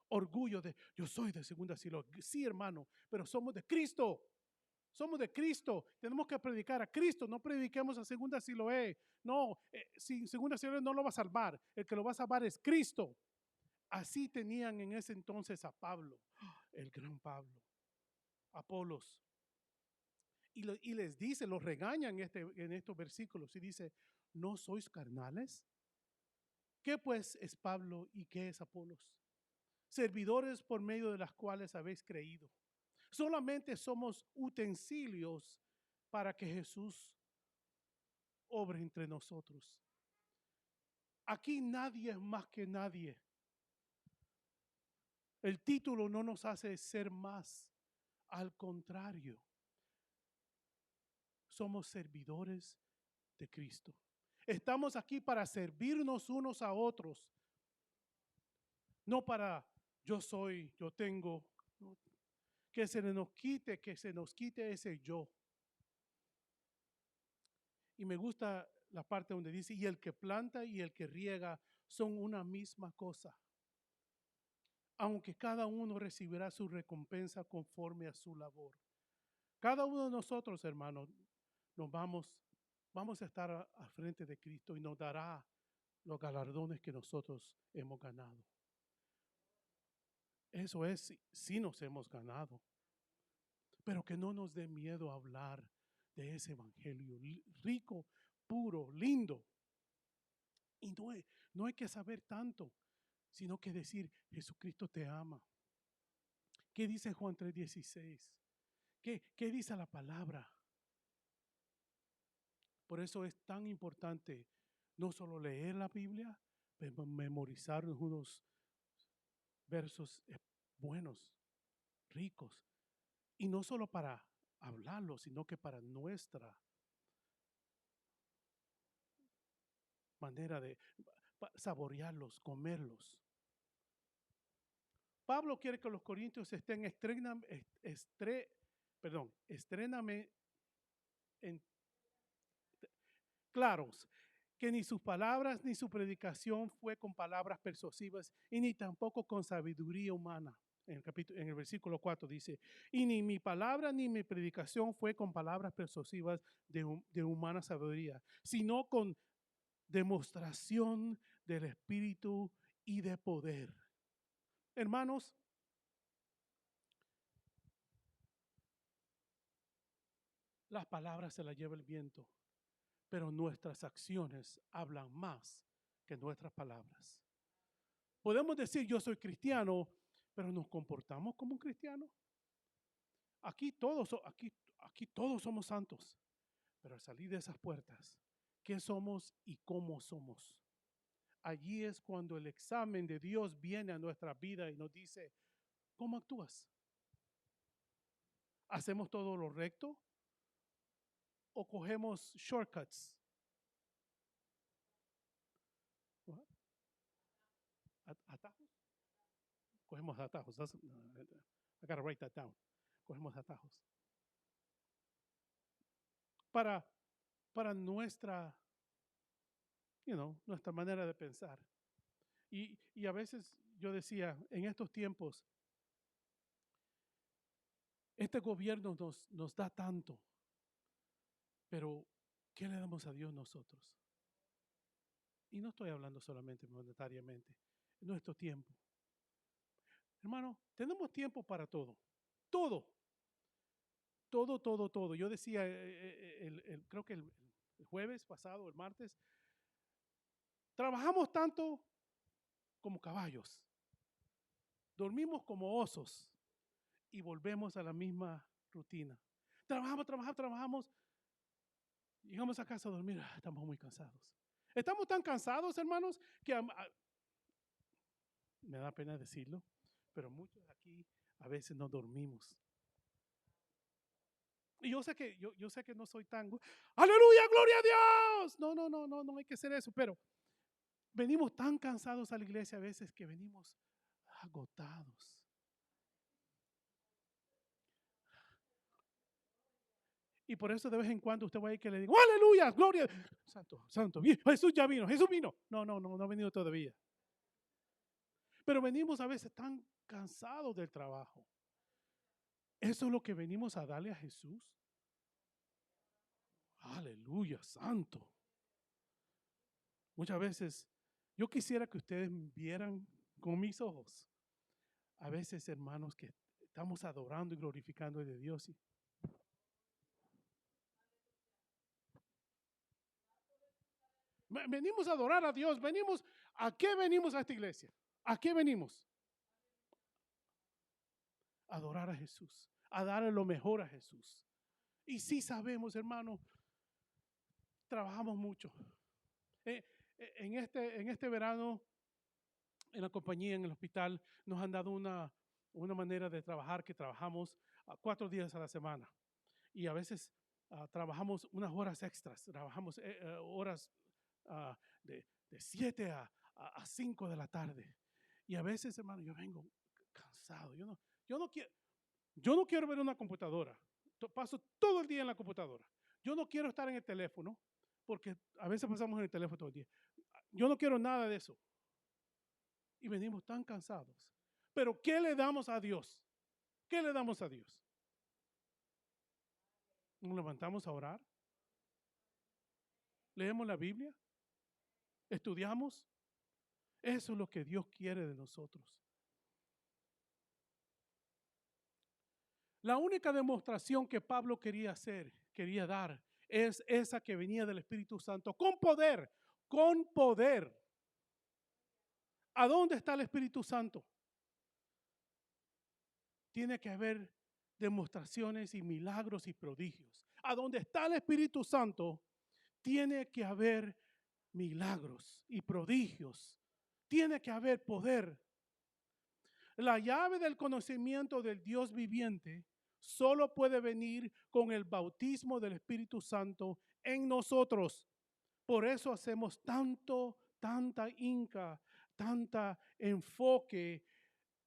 Speaker 1: orgullo de, yo soy de segunda Siloé? Sí, hermano, pero somos de Cristo. Somos de Cristo. Tenemos que predicar a Cristo. No prediquemos a segunda Siloé. No, si segunda Siloé no lo va a salvar. El que lo va a salvar es Cristo. Así tenían en ese entonces a Pablo, el gran Pablo, Apolos. Y les dice, los regañan en estos versículos y dice, ¿no sois carnales? ¿Qué pues es Pablo y qué es Apolos? Servidores por medio de las cuales habéis creído. Solamente somos utensilios para que Jesús obre entre nosotros. Aquí nadie es más que nadie. El título no nos hace ser más, al contrario. Somos servidores de Cristo. Estamos aquí para servirnos unos a otros. No para yo soy, yo tengo. No, que se nos quite ese yo. Y me gusta la parte donde dice, y el que planta y el que riega son una misma cosa. Aunque cada uno recibirá su recompensa conforme a su labor. Cada uno de nosotros, hermanos, vamos a estar al frente de Cristo y nos dará los galardones que nosotros hemos ganado. Eso es, si nos hemos ganado. Pero que no nos dé miedo hablar de ese evangelio rico, puro, lindo. Y no hay que saber tanto. sino que decir, Jesucristo te ama. ¿Qué dice Juan 3:16? ¿Qué dice la palabra? Por eso es tan importante no solo leer la Biblia, pero memorizar unos versos buenos, ricos. Y no solo para hablarlo, sino que para nuestra manera de saborearlos, comerlos. Pablo quiere que los corintios estén claros, que ni sus palabras ni su predicación fue con palabras persuasivas y ni tampoco con sabiduría humana. En el versículo 4 dice, y ni mi palabra ni mi predicación fue con palabras persuasivas de humana sabiduría, sino con demostración del Espíritu y de poder. Hermanos, las palabras se las lleva el viento, pero nuestras acciones hablan más que nuestras palabras. Podemos decir yo soy cristiano, pero nos comportamos como un cristiano. Aquí todos somos santos, pero al salir de esas puertas, ¿qué somos y cómo somos? Allí es cuando el examen de Dios viene a nuestra vida y nos dice, ¿cómo actúas? ¿Hacemos todo lo recto? ¿O cogemos shortcuts? ¿Atajos? Cogemos atajos. I gotta write that down. Cogemos atajos. Para nuestra manera de pensar. Y a veces yo decía, en estos tiempos, este gobierno nos da tanto, pero ¿qué le damos a Dios nosotros? Y no estoy hablando solamente monetariamente, en nuestro tiempo. Hermano, tenemos tiempo para todo. Todo. Yo decía, creo que el jueves pasado, el martes, trabajamos tanto como caballos. Dormimos como osos y volvemos a la misma rutina. Trabajamos. Llegamos a casa a dormir, estamos muy cansados. Estamos tan cansados, hermanos, que me da pena decirlo, pero muchos aquí a veces no dormimos. Y yo sé que no soy tan, aleluya, gloria a Dios. No hay que hacer eso, pero venimos tan cansados a la iglesia a veces que venimos agotados. Y por eso de vez en cuando usted va a ir que le diga, aleluya, gloria. Santo, Jesús ya vino, Jesús vino. No ha venido todavía. Pero venimos a veces tan cansados del trabajo. ¿Eso es lo que venimos a darle a Jesús? Aleluya, santo. Muchas veces yo quisiera que ustedes vieran con mis ojos. A veces, hermanos, que estamos adorando y glorificando a Dios. Venimos a adorar a Dios. ¿A qué venimos a esta iglesia? ¿A qué venimos? A adorar a Jesús, a darle lo mejor a Jesús. Y sí sabemos, hermano, trabajamos mucho. En este verano, en la compañía, en el hospital, nos han dado una manera de trabajar que trabajamos 4 días a la semana. Y a veces trabajamos unas horas extras, trabajamos horas de 7 a 5 de la tarde. Y a veces, hermano, yo vengo cansado. Yo no quiero ver una computadora. Paso todo el día en la computadora. Yo no quiero estar en el teléfono, porque a veces pasamos en el teléfono todo el día. Yo no quiero nada de eso. Y venimos tan cansados. Pero ¿qué le damos a Dios? ¿Qué le damos a Dios? ¿Nos levantamos a orar? ¿Leemos la Biblia? ¿Estudiamos? Eso es lo que Dios quiere de nosotros. La única demostración que Pablo quería dar, es esa que venía del Espíritu Santo, con poder, ¿A dónde está el Espíritu Santo? Tiene que haber demostraciones y milagros y prodigios. A donde está el Espíritu Santo, tiene que haber milagros y prodigios. Tiene que haber poder. La llave del conocimiento del Dios viviente solo puede venir con el bautismo del Espíritu Santo en nosotros. Por eso hacemos tanta enfoque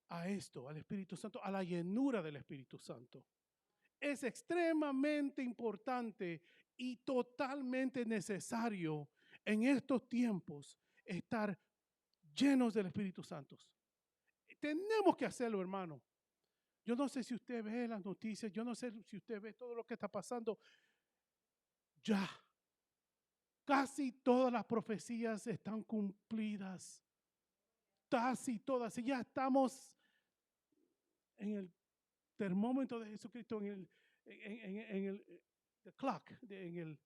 Speaker 1: a esto, al Espíritu Santo, a la llenura del Espíritu Santo. Es extremadamente importante y totalmente necesario en estos tiempos estar llenos del Espíritu Santo. Tenemos que hacerlo, hermano. Yo no sé si usted ve las noticias, yo no sé si usted ve todo lo que está pasando. Ya, casi todas las profecías están cumplidas. Casi todas. Y ya estamos en el termómetro de Jesucristo, en el clock, en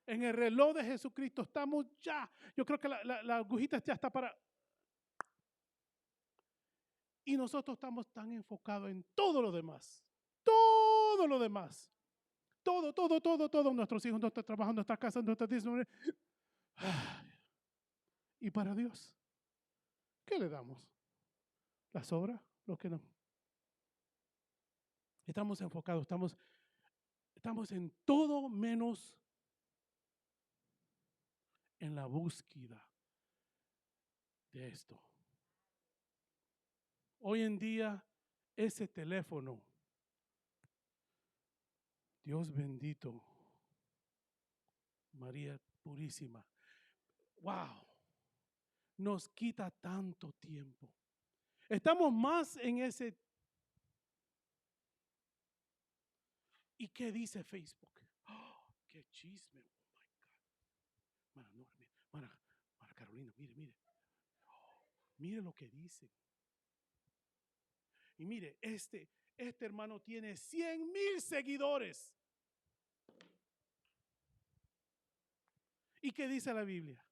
Speaker 1: el reloj de Jesucristo. Estamos ya. Yo creo que la agujita ya está para. Y nosotros estamos tan enfocados en todo lo demás. Todo lo demás. Todo. Nuestros hijos, nuestro trabajo, nuestra casa, nuestra disciplina. Y para Dios, ¿qué le damos? ¿Las obras? Lo que no. Estamos enfocados, estamos en todo menos en la búsqueda de esto. Hoy en día, ese teléfono, Dios bendito, María Purísima, wow, nos quita tanto tiempo. Estamos más en ese. ¿Y qué dice Facebook? Oh, qué chisme. Oh my God. Mara Carolina, mire. Oh, mire lo que dice. Y mire, este hermano tiene 100,000 seguidores. ¿Y qué dice la Biblia?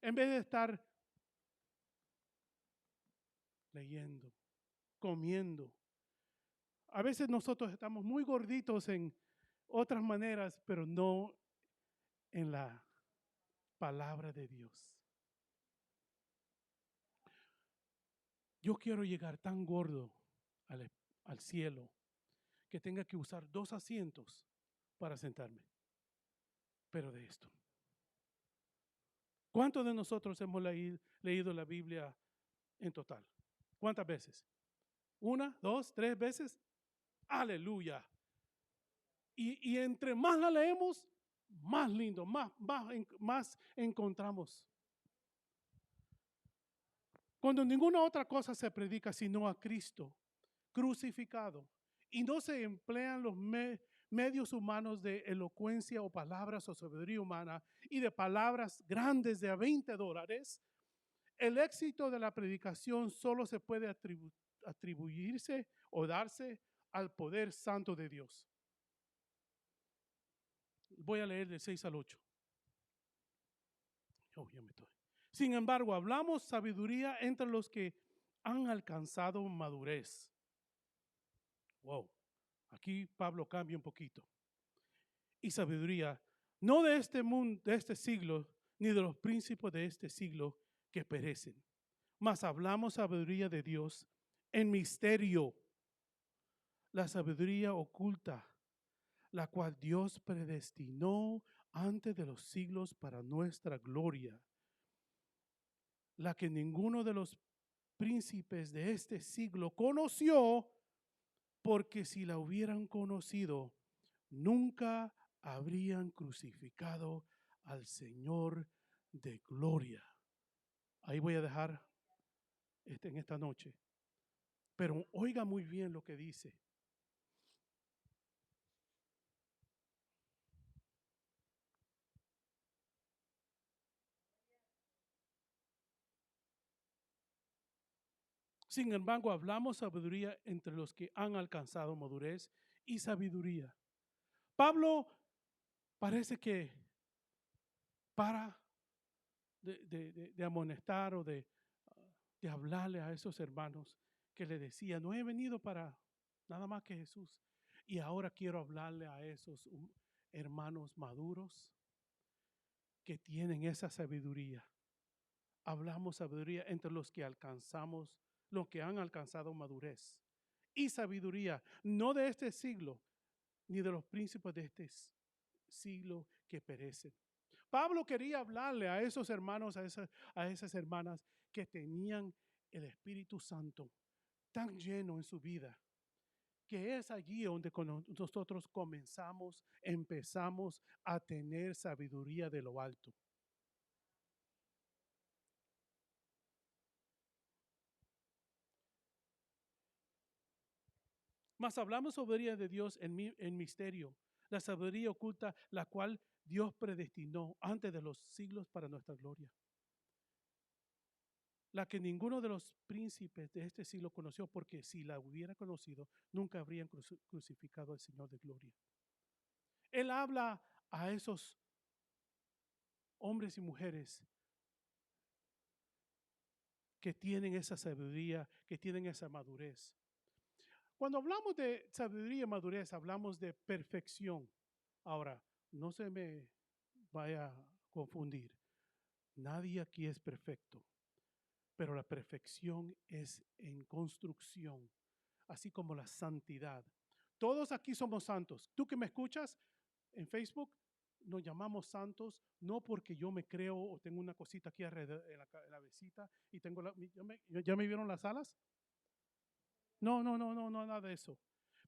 Speaker 1: En vez de estar leyendo, comiendo. A veces nosotros estamos muy gorditos en otras maneras, pero no en la palabra de Dios. Yo quiero llegar tan gordo al cielo que tenga que usar 2 asientos para sentarme. Pero de esto. ¿Cuántos de nosotros hemos leído la Biblia en total? ¿Cuántas veces? 1, 2, 3 veces. Aleluya. Y entre más la leemos, más lindo, más encontramos. Cuando ninguna otra cosa se predica sino a Cristo crucificado y no se emplean los medios humanos de elocuencia o palabras o sabiduría humana y de palabras grandes de a $20, el éxito de la predicación solo se puede atribuirse o darse al poder santo de Dios. Voy a leer del 6 al 8. Ya me estoy. Sin embargo, hablamos sabiduría entre los que han alcanzado madurez. Wow. Aquí Pablo cambia un poquito. Y sabiduría, no de este mundo, de este siglo, ni de los príncipes de este siglo que perecen. Mas hablamos sabiduría de Dios en misterio, la sabiduría oculta, la cual Dios predestinó antes de los siglos para nuestra gloria, la que ninguno de los príncipes de este siglo conoció, porque si la hubieran conocido, nunca habrían crucificado al Señor de gloria. Ahí voy a dejar en esta noche. Pero oiga muy bien lo que dice. Sin embargo, hablamos sabiduría entre los que han alcanzado madurez y sabiduría. Pablo parece que para de amonestar o de de hablarle a esos hermanos que le decía, no he venido para nada más que Jesús. Y ahora quiero hablarle a esos hermanos maduros que tienen esa sabiduría. Hablamos sabiduría entre los que alcanzamos, los que han alcanzado madurez. Y sabiduría, no de este siglo, ni de los príncipes de este siglo que perecen. Pablo quería hablarle a esos hermanos, a esas hermanas que tenían el Espíritu Santo tan lleno en su vida, que es allí donde nosotros empezamos a tener sabiduría de lo alto. Mas hablamos sabiduría de Dios en misterio, la sabiduría oculta, la cual Dios predestinó antes de los siglos para nuestra gloria. La que ninguno de los príncipes de este siglo conoció, porque si la hubiera conocido, nunca habrían crucificado al Señor de gloria. Él habla a esos hombres y mujeres que tienen esa sabiduría, que tienen esa madurez. Cuando hablamos de sabiduría y madurez, hablamos de perfección. Ahora, no se me vaya a confundir. Nadie aquí es perfecto, pero la perfección es en construcción, así como la santidad. Todos aquí somos santos. Tú que me escuchas en Facebook, nos llamamos santos no porque yo me creo o tengo una cosita aquí alrededor en la besita y tengo ¿ya me vieron las alas? No, nada de eso.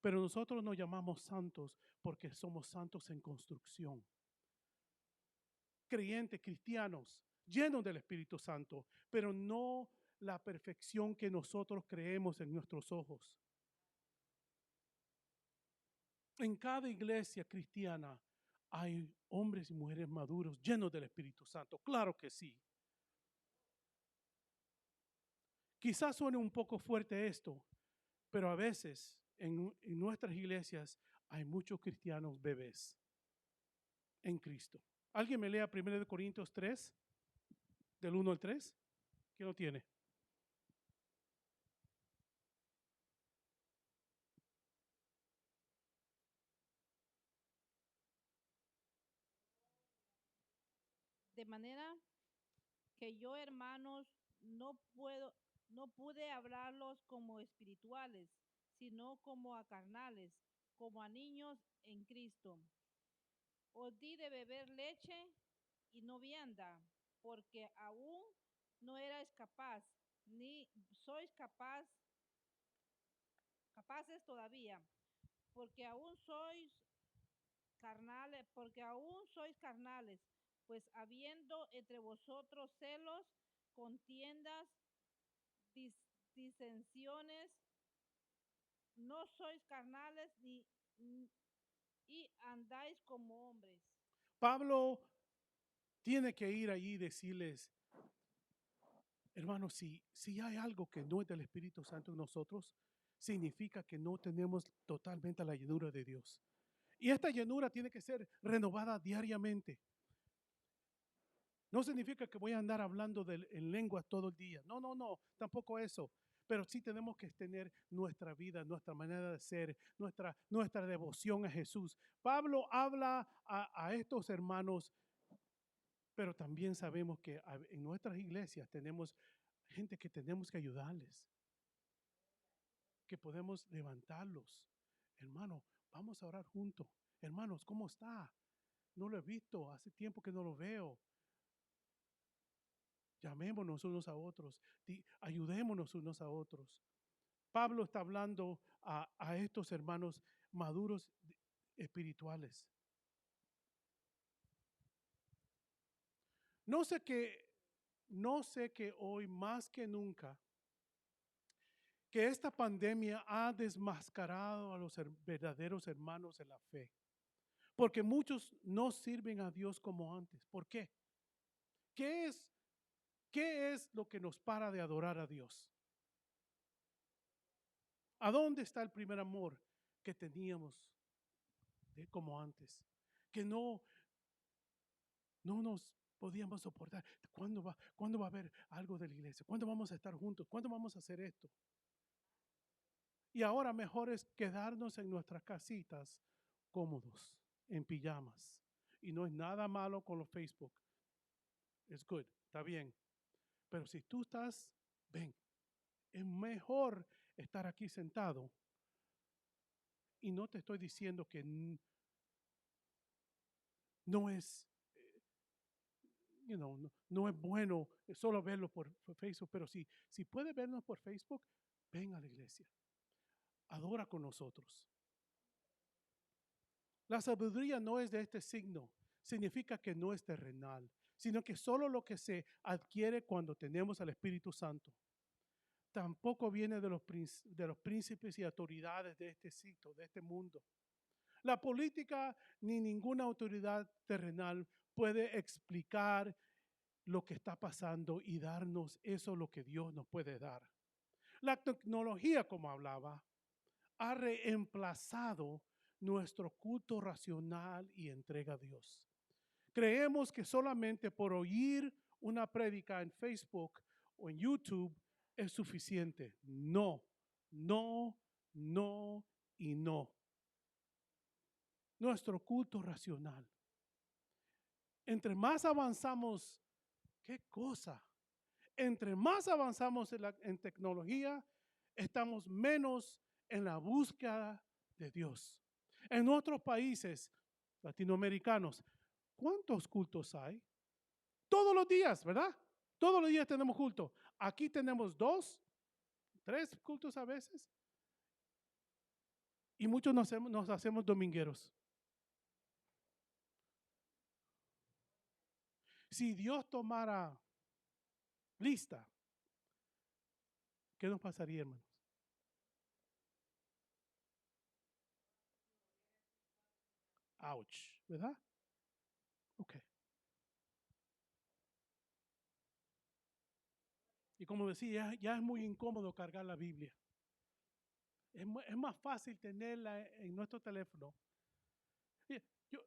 Speaker 1: Pero nosotros nos llamamos santos porque somos santos en construcción. Creyentes, cristianos, llenos del Espíritu Santo, pero no la perfección que nosotros creemos en nuestros ojos. En cada iglesia cristiana hay hombres y mujeres maduros llenos del Espíritu Santo. Claro que sí. Quizás suene un poco fuerte esto, pero a veces en nuestras iglesias hay muchos cristianos bebés en Cristo. ¿Alguien me lea 1 Corintios 3, del 1 al 3? ¿Quién lo tiene?
Speaker 5: De manera que yo, hermanos, no pude hablarlos como espirituales, sino como a carnales, como a niños en Cristo. Os di de beber leche y no vianda, porque aún no erais capaz, ni sois capaces todavía, porque aún sois carnales, pues habiendo entre vosotros celos, contiendas, disensiones, no sois carnales y andáis como hombres.
Speaker 1: Pablo tiene que ir allí y decirles, hermanos, si hay algo que no es del Espíritu Santo en nosotros, significa que no tenemos totalmente la llenura de Dios. Y esta llenura tiene que ser renovada diariamente. No significa que voy a andar hablando en lenguas todo el día. No, tampoco eso. Pero sí tenemos que tener nuestra vida, nuestra manera de ser, nuestra devoción a Jesús. Pablo habla a estos hermanos, pero también sabemos que en nuestras iglesias tenemos gente que tenemos que ayudarles, que podemos levantarlos. Hermano, vamos a orar juntos. Hermanos, ¿cómo está? No lo he visto, hace tiempo que no lo veo. Llamémonos unos a otros, ayudémonos unos a otros. Pablo está hablando a estos hermanos maduros espirituales. No sé que hoy más que nunca, que esta pandemia ha desmascarado a los verdaderos hermanos en la fe. Porque muchos no sirven a Dios como antes. ¿Por qué? ¿Qué es lo que nos para de adorar a Dios? ¿A dónde está el primer amor que teníamos como antes? Que no nos podíamos soportar. ¿Cuándo va a haber algo de la iglesia? ¿Cuándo vamos a estar juntos? ¿Cuándo vamos a hacer esto? Y ahora mejor es quedarnos en nuestras casitas cómodos, en pijamas. Y no es nada malo con los Facebook. Es good, está bien. Pero si tú estás, ven, es mejor estar aquí sentado. Y no te estoy diciendo que no es, no es bueno solo verlo por Facebook, pero si puedes vernos por Facebook, ven a la iglesia. Adora con nosotros. La sabiduría no es de este signo, significa que no es terrenal, sino que solo lo que se adquiere cuando tenemos al Espíritu Santo. Tampoco viene de los príncipes y autoridades de este siglo, de este mundo. La política ni ninguna autoridad terrenal puede explicar lo que está pasando y darnos eso lo que Dios nos puede dar. La tecnología, como hablaba, ha reemplazado nuestro culto racional y entrega a Dios. Creemos que solamente por oír una prédica en Facebook o en YouTube es suficiente. No, no, no y no. Nuestro culto racional. Entre más avanzamos, ¿qué cosa? Entre más avanzamos en tecnología, estamos menos en la búsqueda de Dios. En nuestros países latinoamericanos, ¿cuántos cultos hay? Todos los días, ¿verdad? Todos los días tenemos culto. Aquí tenemos 2, 3 cultos a veces. Y muchos nos hacemos domingueros. Si Dios tomara lista, ¿qué nos pasaría, hermanos? Ouch, ¿verdad? Ok. Y como decía, ya es muy incómodo cargar la Biblia. Es más fácil tenerla en nuestro teléfono.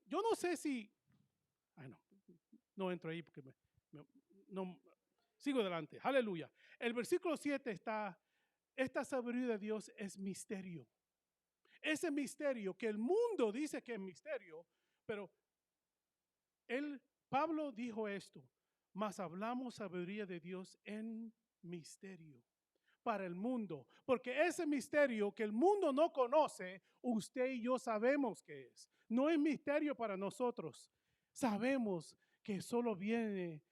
Speaker 1: Yo no sé si... Ay, no entro ahí porque no, sigo adelante. Aleluya. El versículo 7 está, esta sabiduría de Dios es misterio. Ese misterio que el mundo dice que es misterio, pero Pablo dijo esto, mas hablamos sabiduría de Dios en misterio para el mundo, porque ese misterio que el mundo no conoce, usted y yo sabemos que es. No es misterio para nosotros. Sabemos que solo viene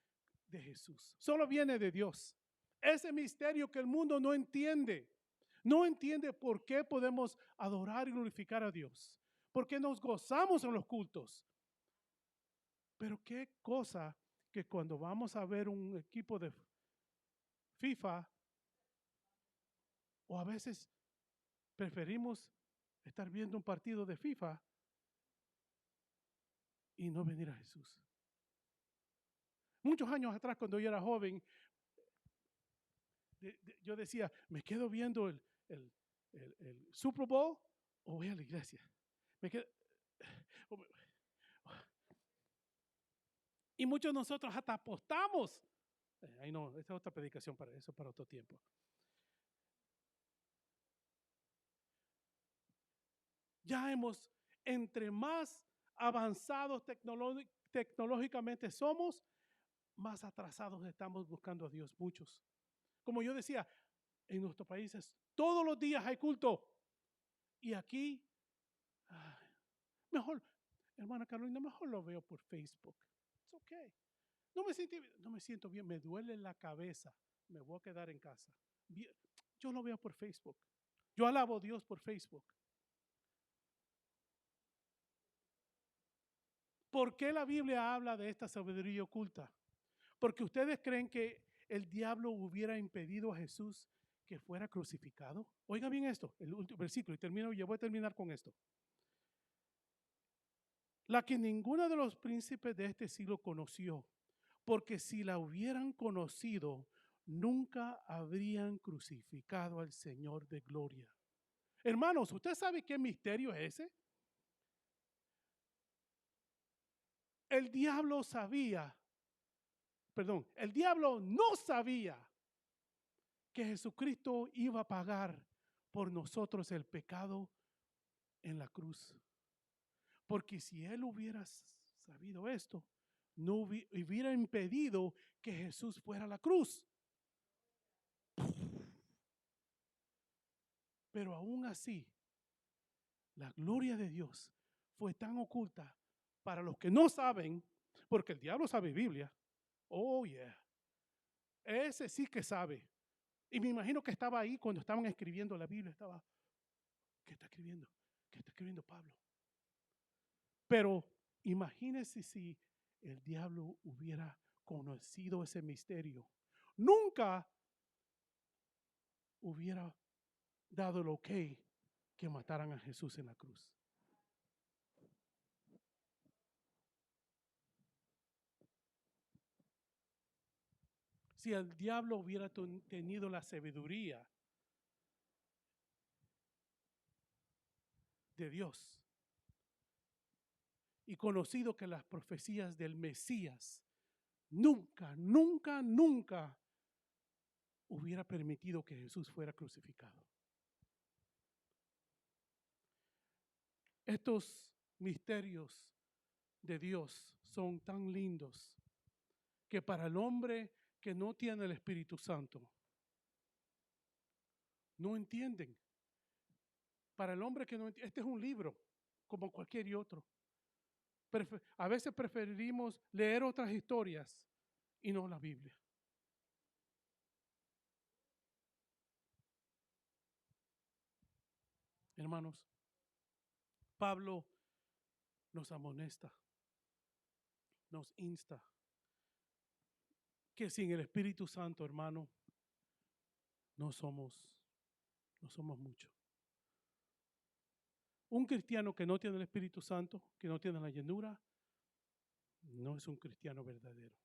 Speaker 1: de Jesús, solo viene de Dios. Ese misterio que el mundo no entiende. No entiende por qué podemos adorar y glorificar a Dios. Por qué nos gozamos en los cultos. Pero qué cosa que cuando vamos a ver un equipo de FIFA, o a veces preferimos estar viendo un partido de FIFA y no venir a Jesús. Muchos años atrás, cuando yo era joven, yo decía, me quedo viendo el Super Bowl o voy a la iglesia. Y muchos de nosotros hasta apostamos. Ay, no, esta es otra predicación para eso, para otro tiempo. Ya entre más avanzados tecnológicamente somos, más atrasados estamos buscando a Dios, muchos. Como yo decía, en nuestros países todos los días hay culto. Y aquí, mejor, hermana Carolina, mejor lo veo por Facebook. It's okay. No me siento bien, me duele la cabeza, me voy a quedar en casa. Yo lo veo por Facebook. Yo alabo a Dios por Facebook. ¿Por qué la Biblia habla de esta sabiduría oculta? Porque ustedes creen que el diablo hubiera impedido a Jesús que fuera crucificado. Oiga bien esto, el último versículo, y voy a terminar con esto. La que ninguno de los príncipes de este siglo conoció, porque si la hubieran conocido, nunca habrían crucificado al Señor de gloria. Hermanos, ¿usted sabe qué misterio es ese? El diablo sabía el diablo no sabía que Jesucristo iba a pagar por nosotros el pecado en la cruz. Porque si él hubiera sabido esto, no hubiera impedido que Jesús fuera a la cruz. Pero aún así, la gloria de Dios fue tan oculta para los que no saben, porque el diablo sabe Biblia. Oh, yeah. Ese sí que sabe. Y me imagino que estaba ahí cuando estaban escribiendo la Biblia. Estaba, ¿qué está escribiendo? ¿Qué está escribiendo Pablo? Pero imagínense si el diablo hubiera conocido ese misterio. Nunca hubiera dado el ok que mataran a Jesús en la cruz. Si el diablo hubiera tenido la sabiduría de Dios y conocido que las profecías del Mesías nunca hubiera permitido que Jesús fuera crucificado. Estos misterios de Dios son tan lindos que para el hombre que no tiene el Espíritu Santo, no entienden. Para el hombre que no entiende, este es un libro como cualquier otro. A veces preferimos leer otras historias y no la Biblia. Hermanos, Pablo nos amonesta, nos insta que sin el Espíritu Santo, hermano, no somos mucho. Un cristiano que no tiene el Espíritu Santo, que no tiene la llenura, no es un cristiano verdadero.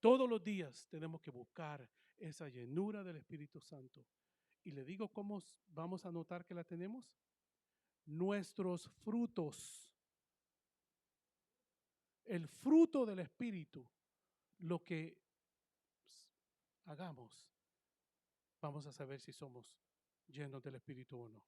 Speaker 1: Todos los días tenemos que buscar esa llenura del Espíritu Santo. Y le digo cómo vamos a notar que la tenemos. Nuestros frutos. El fruto del Espíritu, lo que hagamos, vamos a saber si somos llenos del Espíritu o no.